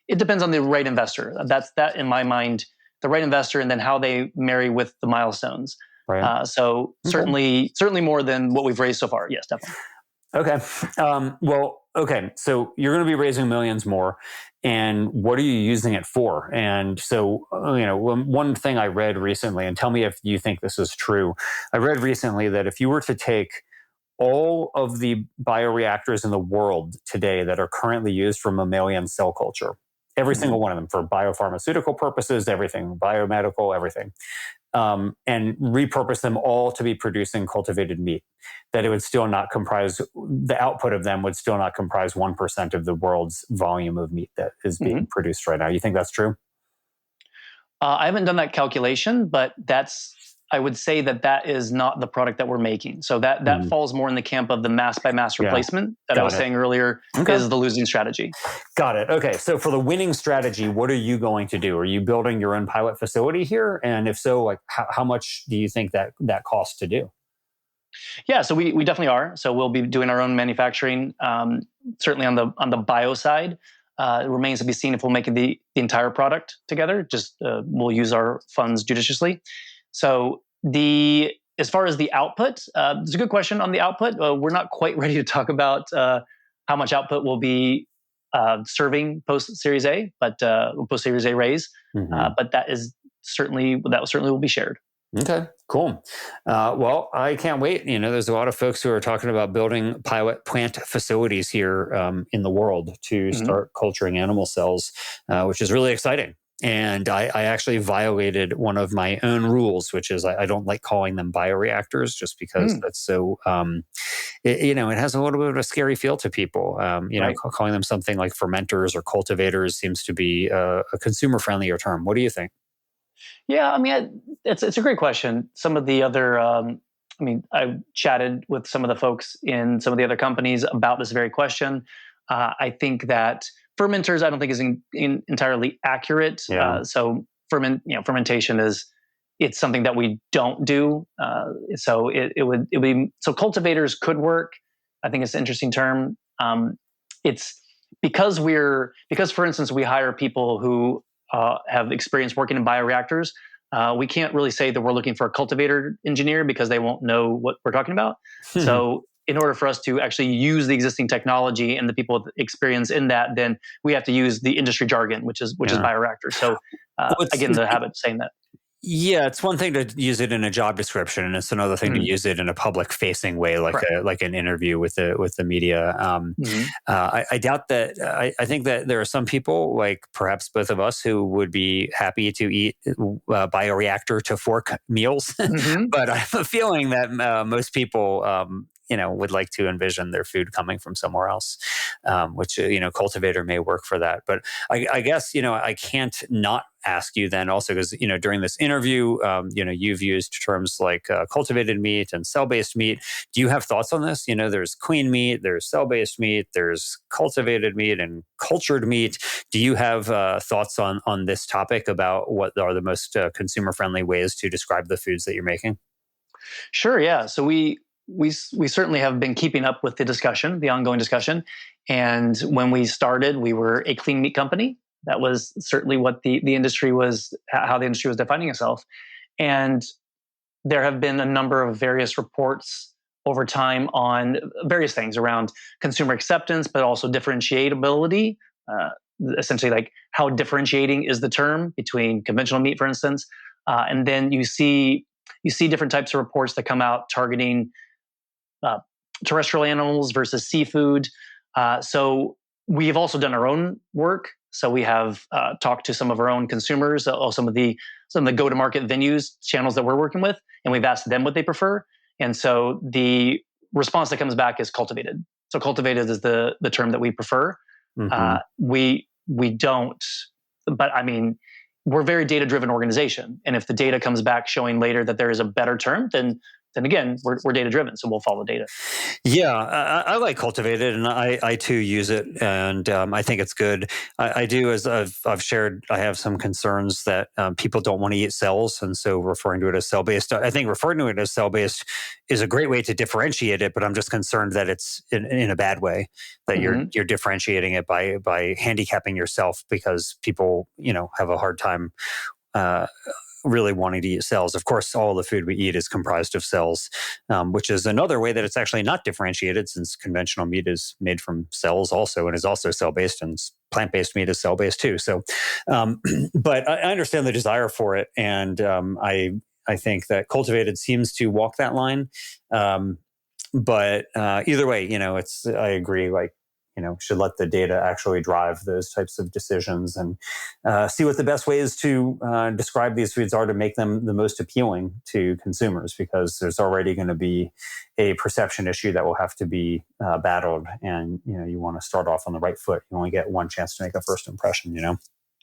it depends on the right investor. That's that in my mind, the right investor, and then how they marry with the milestones. Right. So Okay. certainly more than what we've raised so far. Yes, definitely. Okay. Well, okay. So you're going to be raising millions more. And what are you using it for? And so, one thing I read recently, and tell me if you think this is true. I read recently that if you were to take all of the bioreactors in the world today that are currently used for mammalian cell culture, every Mhm. single one of them for biopharmaceutical purposes, everything, biomedical, everything, and repurpose them all to be producing cultivated meat, that it would still not comprise, the output of them would still not comprise 1% of the world's volume of meat that is being Mhm. produced right now. You think that's true? I haven't done that calculation, but I would say that is not the product that we're making. So that Mhm. falls more in the camp of the mass by mass Yeah, replacement that I got was it. saying earlier Okay. is the losing strategy. Got it. Okay. So for the winning strategy, what are you going to do? Are you building your own pilot facility here? And if so, like how much do you think that costs to do? Yeah, so we definitely are. So we'll be doing our own manufacturing, certainly on the bio side. It remains to be seen if we'll make the entire product together. Just we'll use our funds judiciously. So the as far as the output, it's a good question on the output. We're not quite ready to talk about how much output we'll be serving post Series A, but post Series A raise. Hmm. But that certainly will be shared. Okay, cool. Well, I can't wait. There's a lot of folks who are talking about building pilot plant facilities here in the world to Mhm. start culturing animal cells, which is really exciting. And I actually violated one of my own rules, which is I don't like calling them bioreactors just because Mm, that's so, it has a little bit of a scary feel to people. right. Calling them something like fermenters or cultivators seems to be a consumer friendlier term. What do you think? Yeah, I mean, it's a great question. Some of the other, I mean, I've chatted with some of the folks in some of the other companies about this very question. I think that fermenters, I don't think is entirely accurate. Yeah. So fermentation is it's something that we don't do. So it would be so cultivators could work. I think it's an interesting term. It's because for instance we hire people who have experience working in bioreactors. We can't really say that we're looking for a cultivator engineer because they won't know what we're talking about. So, in order for us to actually use the existing technology and the people with experience in that, then we have to use the industry jargon, which is Yeah. bioreactor. So, Well, I get in the habit of saying that. yeah, it's one thing to use it in a job description, and it's another thing to Mhm. use it in a public facing way, Correct. like an interview with the media. Mhm. I doubt that. I think that there are some people, like perhaps both of us, who would be happy to eat bioreactor to fork meals, Mhm. but I have a feeling that most people. Would like to envision their food coming from somewhere else, which cultivator may work for that. But I guess I can't not ask you then also because during this interview you've used terms like cultivated meat and cell-based meat. Do you have thoughts on this? There's clean meat, there's cell-based meat, there's cultivated meat and cultured meat. Do you have thoughts on this topic about what are the most consumer friendly ways to describe the foods that you're making? Sure. Yeah. So we certainly have been keeping up with the discussion, the ongoing discussion. And when we started, we were a clean meat company. That was certainly what the industry was, how the industry was defining itself. And there have been a number of various reports over time on various things around consumer acceptance, but also differentiability. Uh, Essentially, like how differentiating is the term between conventional meat, for instance, and then you see different types of reports that come out targeting uh, terrestrial animals versus seafood. So we've also done our own work. So we have talked to some of our own consumers, some of the go-to-market venues, channels that we're working with, and we've asked them what they prefer. And so the response that comes back is cultivated. So cultivated is the term that we prefer. Hmm. We don't, but I mean, we're a very data-driven organization, and if the data comes back showing later that there is a better term, then then again, we're data driven, so we'll follow data. Yeah, I like Cultivated, and I too use it, and I think it's good. I do, as I've shared, I have some concerns that people don't want to eat cells, and so referring to it as cell based. I think referring to it as cell based is a great way to differentiate it, but I'm just concerned that it's in a bad way, that you're differentiating it by handicapping yourself because people have a hard time. Really wanting to eat cells. Of course, all the food we eat is comprised of cells, which is another way that it's actually not differentiated, since conventional meat is made from cells also and is also cell-based, and plant-based meat is cell-based too. So, but I understand the desire for it, and I think that Cultivated seems to walk that line. But either way, I agree. Like, should let the data actually drive those types of decisions, and see what the best ways to describe these foods are to make them the most appealing to consumers, because there's already going to be a perception issue that will have to be battled. And, you want to start off on the right foot. You only get one chance to make a first impression,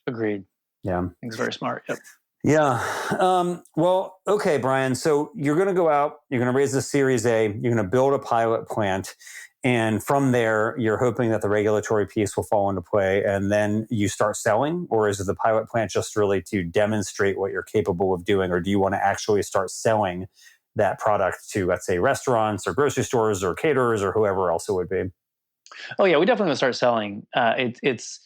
Agreed. Yeah. It's very smart. Yep. Yeah. Well, okay, Brian. So you're going to go out, you're going to raise the Series A, you're going to build a pilot plant. And from there, you're hoping that the regulatory piece will fall into play, and then you start selling? Or is the pilot plant just really to demonstrate what you're capable of doing? Or do you want to actually start selling that product to, let's say, restaurants or grocery stores or caterers or whoever else it would be? Oh yeah, we definitely want to start selling. It's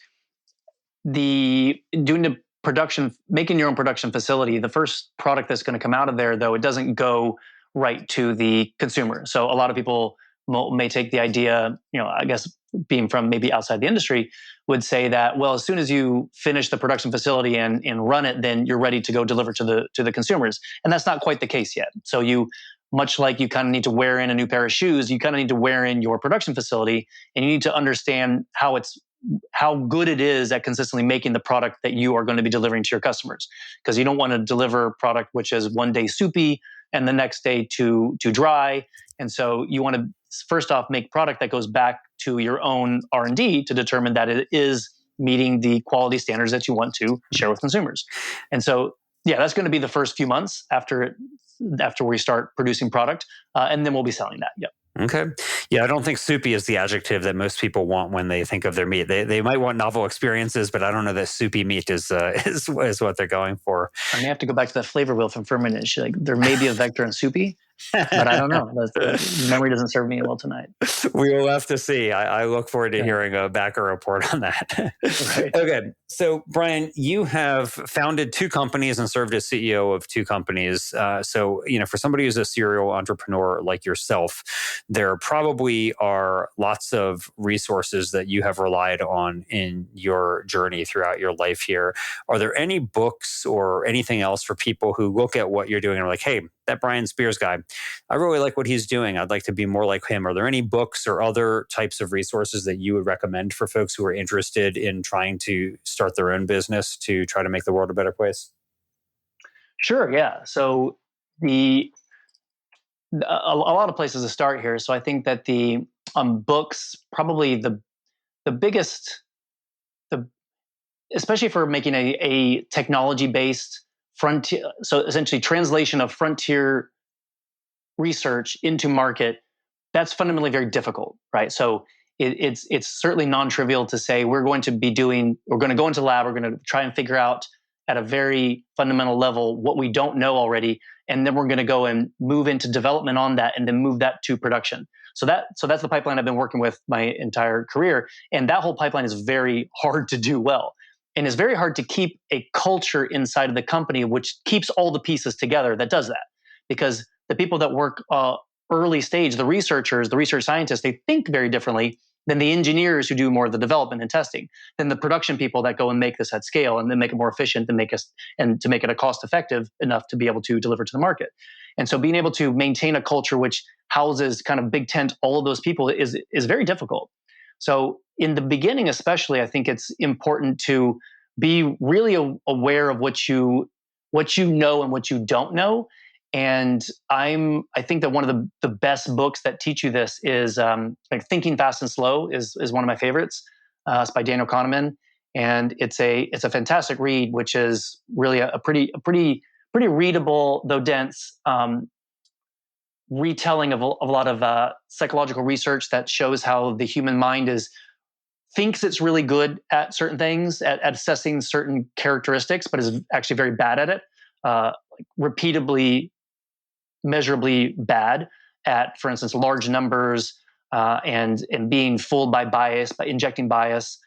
the doing the production, making your own production facility. The first product that's going to come out of there, though, it doesn't go right to the consumer. So a lot of people may take the idea, I guess being from maybe outside the industry, would say that, well, as soon as you finish the production facility and run it, then you're ready to go deliver to the consumers. And that's not quite the case yet. So much like you kind of need to wear in a new pair of shoes, you kind of need to wear in your production facility, and you need to understand how good it is at consistently making the product that you are going to be delivering to your customers. Because you don't want to deliver a product which is one day soupy and the next day too dry. And so you want to first off make product that goes back to your own R&D to determine that it is meeting the quality standards that you want to share with consumers. And so, yeah, that's going to be the first few months after we start producing product, and then we'll be selling that. Yep. Okay. Yeah, I don't think soupy is the adjective that most people want when they think of their meat. They might want novel experiences, but I don't know that soupy meat is what they're going for. I may have to go back to that flavor wheel from fermentage. Like, there may be a vector in soupy, but I don't know. Memory doesn't serve me well tonight. We will have to see. I look forward to hearing a backer report on that. Right. Okay. So, Brian, you have founded 2 companies and served as CEO of 2 companies. So, for somebody who's a serial entrepreneur like yourself, there probably are lots of resources that you have relied on in your journey throughout your life here. Are there any books or anything else for people who look at what you're doing and are like, hey, that Brian Spears guy, I really like what he's doing. I'd like to be more like him. Are there any books or other types of resources that you would recommend for folks who are interested in trying to start their own business to try to make the world a better place? Sure. Yeah. So a lot of places to start here. So I think that the books, probably the biggest, especially for making a technology based frontier, so essentially translation of frontier research into market, that's fundamentally very difficult, right? So it's certainly non-trivial to say we're going to go into the lab, we're going to try and figure out at a very fundamental level what we don't know already, and then we're going to go and move into development on that, and then move that to production. So that's the pipeline I've been working with my entire career, and that whole pipeline is very hard to do well, and it's very hard to keep a culture inside of the company which keeps all the pieces together that does that, because the people that work early stage, the researchers, the research scientists, they think very differently than the engineers who do more of the development and testing, than the production people that go and make this at scale and then make it more efficient and to make it a cost effective enough to be able to deliver to the market. And so being able to maintain a culture which houses kind of big tent all of those people is very difficult. So in the beginning, especially, I think it's important to be really aware of what you know and what you don't know. And I think that one of the best books that teach you this is like Thinking Fast and Slow is one of my favorites. It's by Daniel Kahneman, and it's a fantastic read, which is really a pretty readable, though dense, retelling of a lot of psychological research that shows how the human mind thinks it's really good at certain things, at assessing certain characteristics, but is actually very bad at it, like repeatably, measurably bad at, for instance, large numbers, and being fooled by bias, by injecting bias.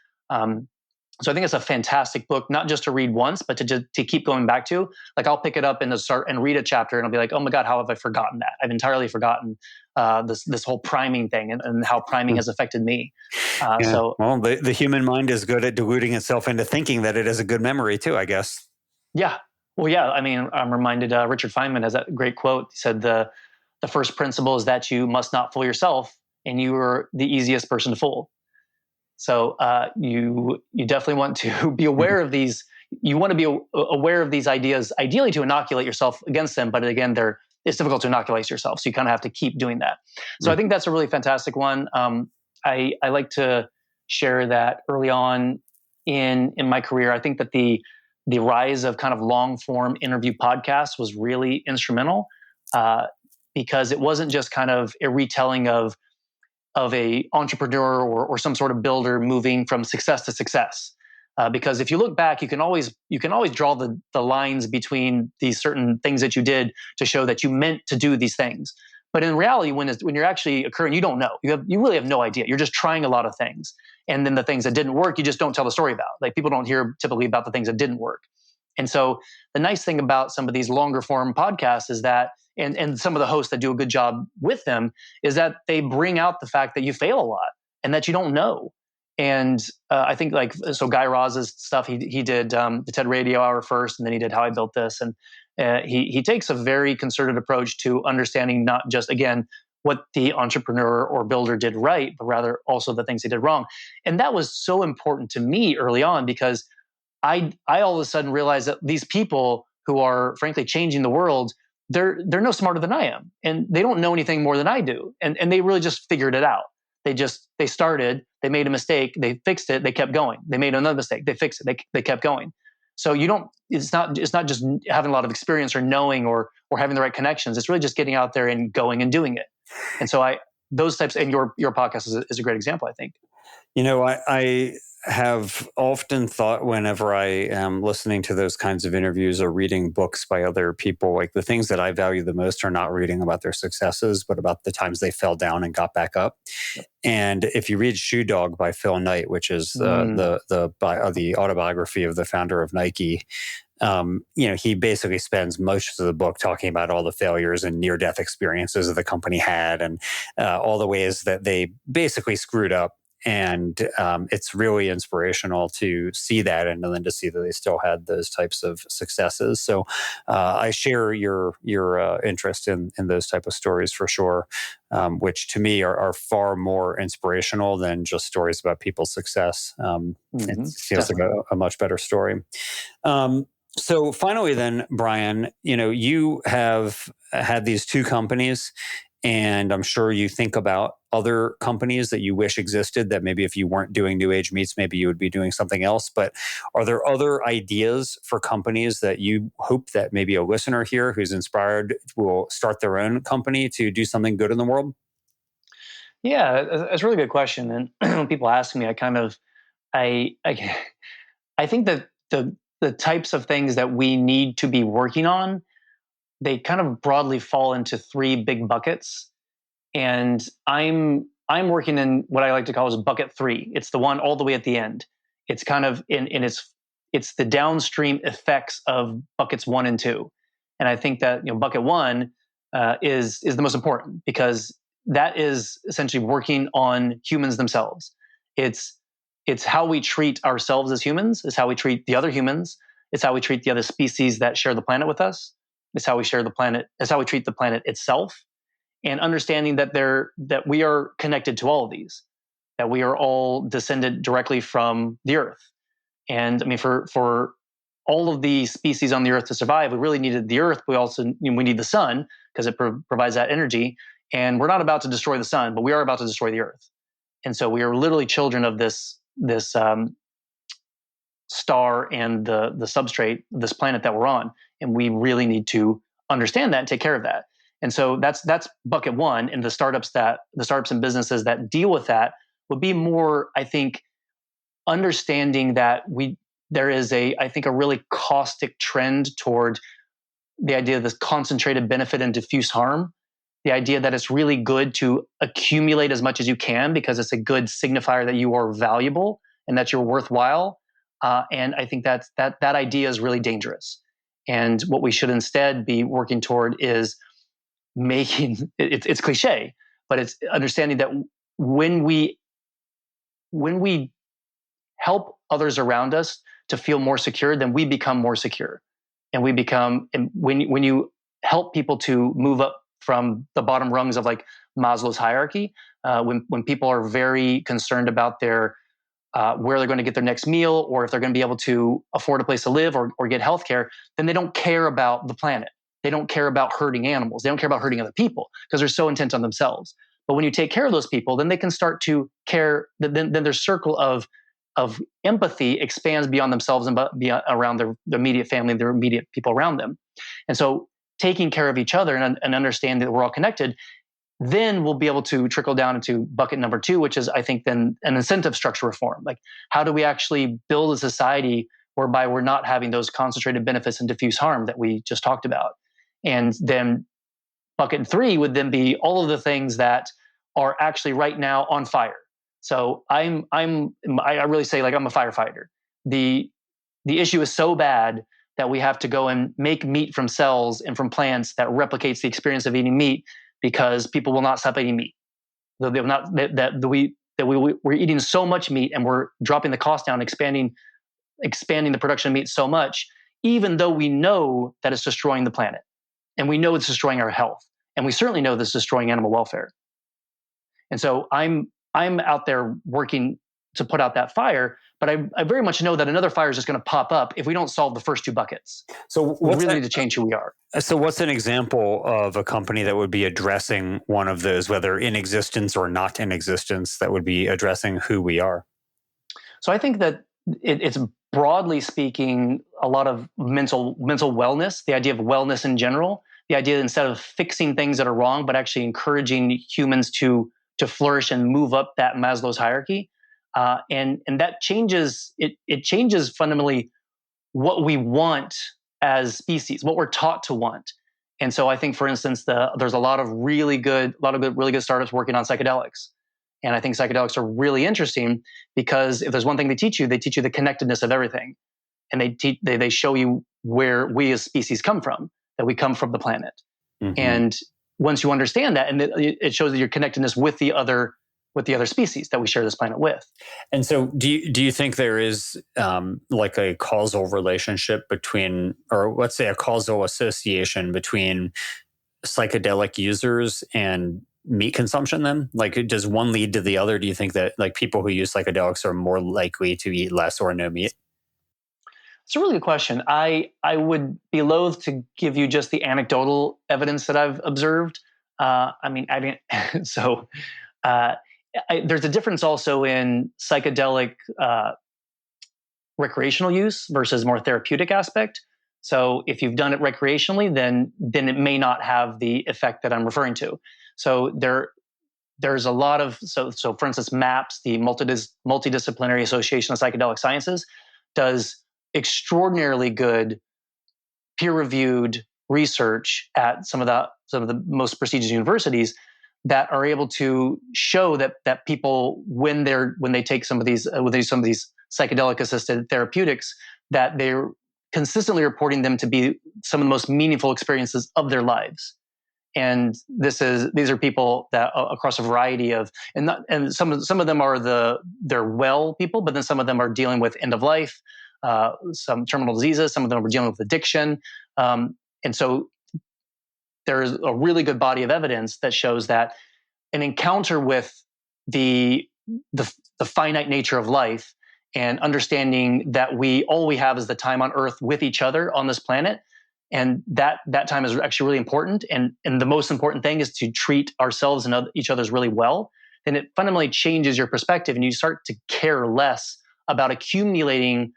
So I think it's a fantastic book, not just to read once, but to keep going back to. Like I'll pick it up and to start and read a chapter, and I'll be like, oh my god, how have I forgotten that? I've entirely forgotten this whole priming thing, and how priming has affected me. Yeah. So Well, the human mind is good at deluding itself into thinking that it has a good memory too, I guess. yeah, well, yeah. I mean, I'm reminded. Richard Feynman has that great quote. He said the first principle is that you must not fool yourself, and you are the easiest person to fool. So you definitely want to be Mhm. aware of these. You want to be aware of these ideas, ideally to inoculate yourself against them. But again, it's difficult to inoculate yourself, so you kind of have to keep doing that. So I think that's a really fantastic one. I like to share that early on in my career. I think that the rise of kind of long form interview podcasts was really instrumental, uh, because it wasn't just kind of a retelling of a entrepreneur or some sort of builder moving from success to success. Because if you look back, you can always draw the lines between these certain things that you did to show that you meant to do these things. But in reality, when you're actually occurring, you don't know. You really have no idea. You're just trying a lot of things, and then the things that didn't work, you just don't tell the story about. Like people don't hear typically about the things that didn't work. And so the nice thing about some of these longer form podcasts is that, and some of the hosts that do a good job with them, is that they bring out the fact that you fail a lot and that you don't know. And I think like, so Guy Raz's stuff, he did the TED Radio Hour first, and then he did How I Built This. And he takes a very concerted approach to understanding not just, again, what the entrepreneur or builder did right, but rather also the things they did wrong. And that was so important to me early on, because I all of a sudden realized that these people who are frankly changing the world, they're no smarter than I am, and they don't know anything more than I do, and they really just figured it out. They started, they made a mistake, they fixed it, they kept going. They made another mistake, they fixed it, they kept going. So you don't. It's not just having a lot of experience or knowing or having the right connections. It's really just getting out there and going and doing it. And so those types, and your podcast is a great example, I think. I have often thought whenever I am listening to those kinds of interviews or reading books by other people, like the things that I value the most are not reading about their successes, but about the times they fell down and got back up. And if you read Shoe Dog by Phil Knight, which is the autobiography of the founder of Nike, he basically spends most of the book talking about all the failures and near-death experiences that the company had, and all the ways that they basically screwed up. And it's really inspirational to see that, and then to see that they still had those types of successes. So I share your interest in those type of stories for sure, which to me are far more inspirational than just stories about people's success. It feels like a much better story. So finally then, Brian, you have had these two companies, and I'm sure you think about other companies that you wish existed, that maybe if you weren't doing New Age Meats, maybe you would be doing something else. But are there other ideas for companies that you hope that maybe a listener here who's inspired will start their own company to do something good in the world? Yeah, that's a really good question. And when people ask me, I I think that the types of things that we need to be working on, they kind of broadly fall into three big buckets. And I'm working in what I like to call as bucket three. It's the one all the way at the end. It's kind of in it's the downstream effects of buckets one and two. And I think that bucket one is the most important, because that is essentially working on humans themselves. It's it's how we treat ourselves as humans. It's how we treat the other humans. It's how we treat the other species that share the planet with us. It's how we share the planet. It's how we treat the planet itself, and understanding that we are connected to all of these, that we are all descended directly from the earth. And I mean, for all of the species on the earth to survive, we really needed the earth. We also we need the sun, because it provides that energy. And we're not about to destroy the sun, but we are about to destroy the earth. And so we are literally children of this star and the substrate, this planet that we're on. And we really need to understand that and take care of that. And so that's bucket one. And the startups and businesses that deal with that would be more, I think, understanding that there is I think, a really caustic trend toward the idea of this concentrated benefit and diffuse harm. The idea that it's really good to accumulate as much as you can because it's a good signifier that you are valuable and that you're worthwhile. And I think that idea is really dangerous. And what we should instead be working toward is making it's cliche, but it's understanding that when we help others around us to feel more secure, then we become more secure. And when you help people to move up from the bottom rungs of like Maslow's hierarchy, when people are very concerned about their where they're going to get their next meal, or if they're going to be able to afford a place to live or get healthcare, then they don't care about the planet. They don't care about hurting animals. They don't care about hurting other people because they're so intent on themselves. But when you take care of those people, then they can start to care. Then their circle of empathy expands beyond themselves and beyond, around their immediate family, their immediate people around them. And so taking care of each other and understanding that we're all connected, then we'll be able to trickle down into bucket number two, which is, I think, then an incentive structure reform. Like, how do we actually build a society whereby we're not having those concentrated benefits and diffuse harm that we just talked about? And then bucket three would then be all of the things that are actually right now on fire. So I really say, like, I'm a firefighter. The issue is so bad that we have to go and make meat from cells and from plants that replicates the experience of eating meat, because people will not stop eating meat. They will not, we're eating so much meat and we're dropping the cost down, expanding the production of meat so much, even though we know that it's destroying the planet, and we know it's destroying our health, and we certainly know this is destroying animal welfare. And so I'm out there working to put out that fire, but I very much know that another fire is just going to pop up if we don't solve the first two buckets. So we really need to change who we are. So what's an example of a company that would be addressing one of those, whether in existence or not in existence, that would be addressing who we are? So I think that it's, broadly speaking, a lot of mental wellness, the idea of wellness in general, the idea that instead of fixing things that are wrong, but actually encouraging humans to flourish and move up that Maslow's hierarchy. And that changes, it changes fundamentally what we want as species, what we're taught to want. And so I think, for instance, there's a lot of really good startups working on psychedelics. And I think psychedelics are really interesting because if there's one thing they teach you the connectedness of everything. And they show you where we as species come from, that we come from the planet. Mm-hmm. And once you understand that, and it shows that your connectedness with the other species that we share this planet with. And so do you think there is like a causal relationship between, or let's say a causal association between psychedelic users and meat consumption then? Like, does one lead to the other? Do you think that, like, people who use psychedelics are more likely to eat less or no meat? It's a really good question. I would be loath to give you just the anecdotal evidence that I've observed. I mean, I didn't. So there's a difference also in psychedelic recreational use versus more therapeutic aspect. So if you've done it recreationally, then it may not have the effect that I'm referring to. So there's a lot of so for instance, MAPS, the Multidisciplinary Association of Psychedelic Sciences, does extraordinarily good peer-reviewed research at some of the most prestigious universities that are able to show that people, when they take some of these psychedelic assisted therapeutics, that they're consistently reporting them to be some of the most meaningful experiences of their lives. And these are people that across a variety of, and some of them are they're well people, but then some of them are dealing with end of life, some terminal diseases, some of them are dealing with addiction. And so there's a really good body of evidence that shows that an encounter with the finite nature of life and understanding that all we have is the time on Earth with each other on this planet, and that time is actually really important. And the most important thing is to treat ourselves and each other's really well. Then it fundamentally changes your perspective, and you start to care less about accumulating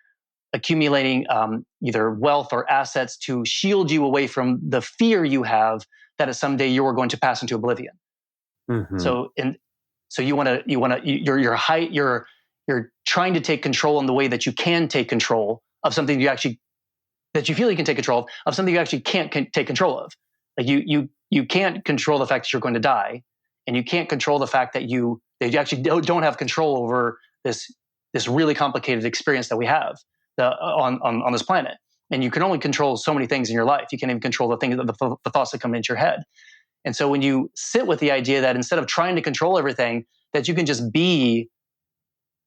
either wealth or assets to shield you away from the fear you have that someday you are going to pass into oblivion. Mm-hmm. So you're trying to take control in the way that you can take control of something that you feel you can take control of something you actually can't take control of. Like you can't control the fact that you're going to die, and you can't control the fact that you actually don't have control over this really complicated experience that we have on this planet. And you can only control so many things in your life. You can't even control the thoughts that come into your head. And so when you sit with the idea that instead of trying to control everything, that you can just be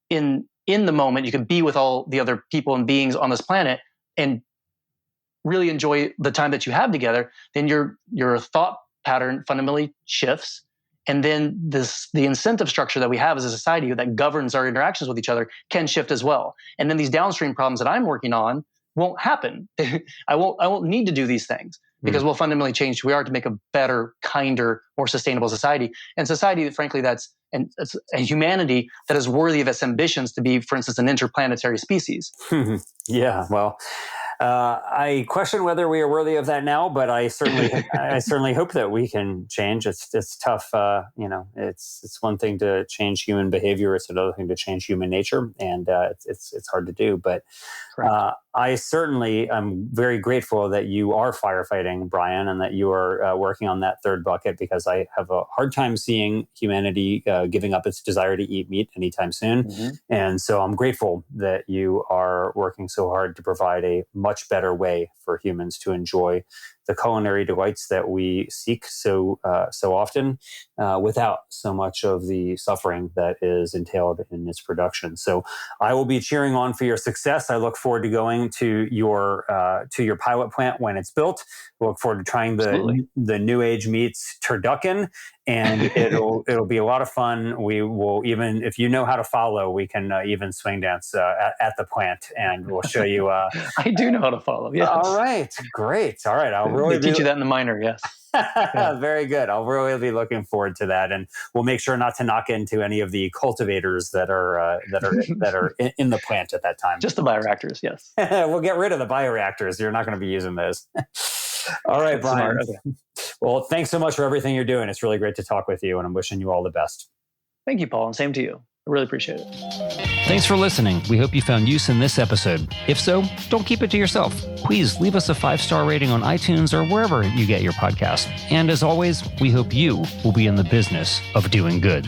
in the moment, you can be with all the other people and beings on this planet and really enjoy the time that you have together, then your thought pattern fundamentally shifts. And then the incentive structure that we have as a society that governs our interactions with each other can shift as well. And then these downstream problems that I'm working on won't happen. I won't need to do these things because we'll fundamentally change who we are to make a better, kinder, more sustainable society. And society that, frankly, that's a humanity that is worthy of its ambitions to be, for instance, an interplanetary species. Yeah, well, I question whether we are worthy of that now, but I certainly hope that we can change. It's tough, It's one thing to change human behavior; it's another thing to change human nature, and it's hard to do. But I certainly am very grateful that you are firefighting, Brian, and that you are working on that third bucket, because I have a hard time seeing humanity giving up its desire to eat meat anytime soon. Mm-hmm. And so I'm grateful that you are working so hard to provide a much better way for humans to enjoy the culinary delights that we seek so often, without so much of the suffering that is entailed in its production. So I will be cheering on for your success. I look forward to going to your pilot plant when it's built. I look forward to trying the New Age meats turducken, and it'll be a lot of fun. We will, even if you know how to follow, we can even swing dance at the plant, and we'll show you. I do know how to follow. Yes. All right, great. All right, they teach you that in the minor. Yes. Yeah. Very good. I'll really be looking forward to that, and we'll make sure not to knock into any of the cultivators that are in the plant at that time. Just the bioreactors. Yes. We'll get rid of the bioreactors. You're not going to be using those. All right, Brian. Okay. Well, thanks so much for everything you're doing. It's really great to talk with you, and I'm wishing you all the best. Thank you, Paul, and same to you. I really appreciate it. Thanks for listening. We hope you found use in this episode. If so, don't keep it to yourself. Please leave us a 5-star rating on iTunes or wherever you get your podcast. And as always, we hope you will be in the business of doing good.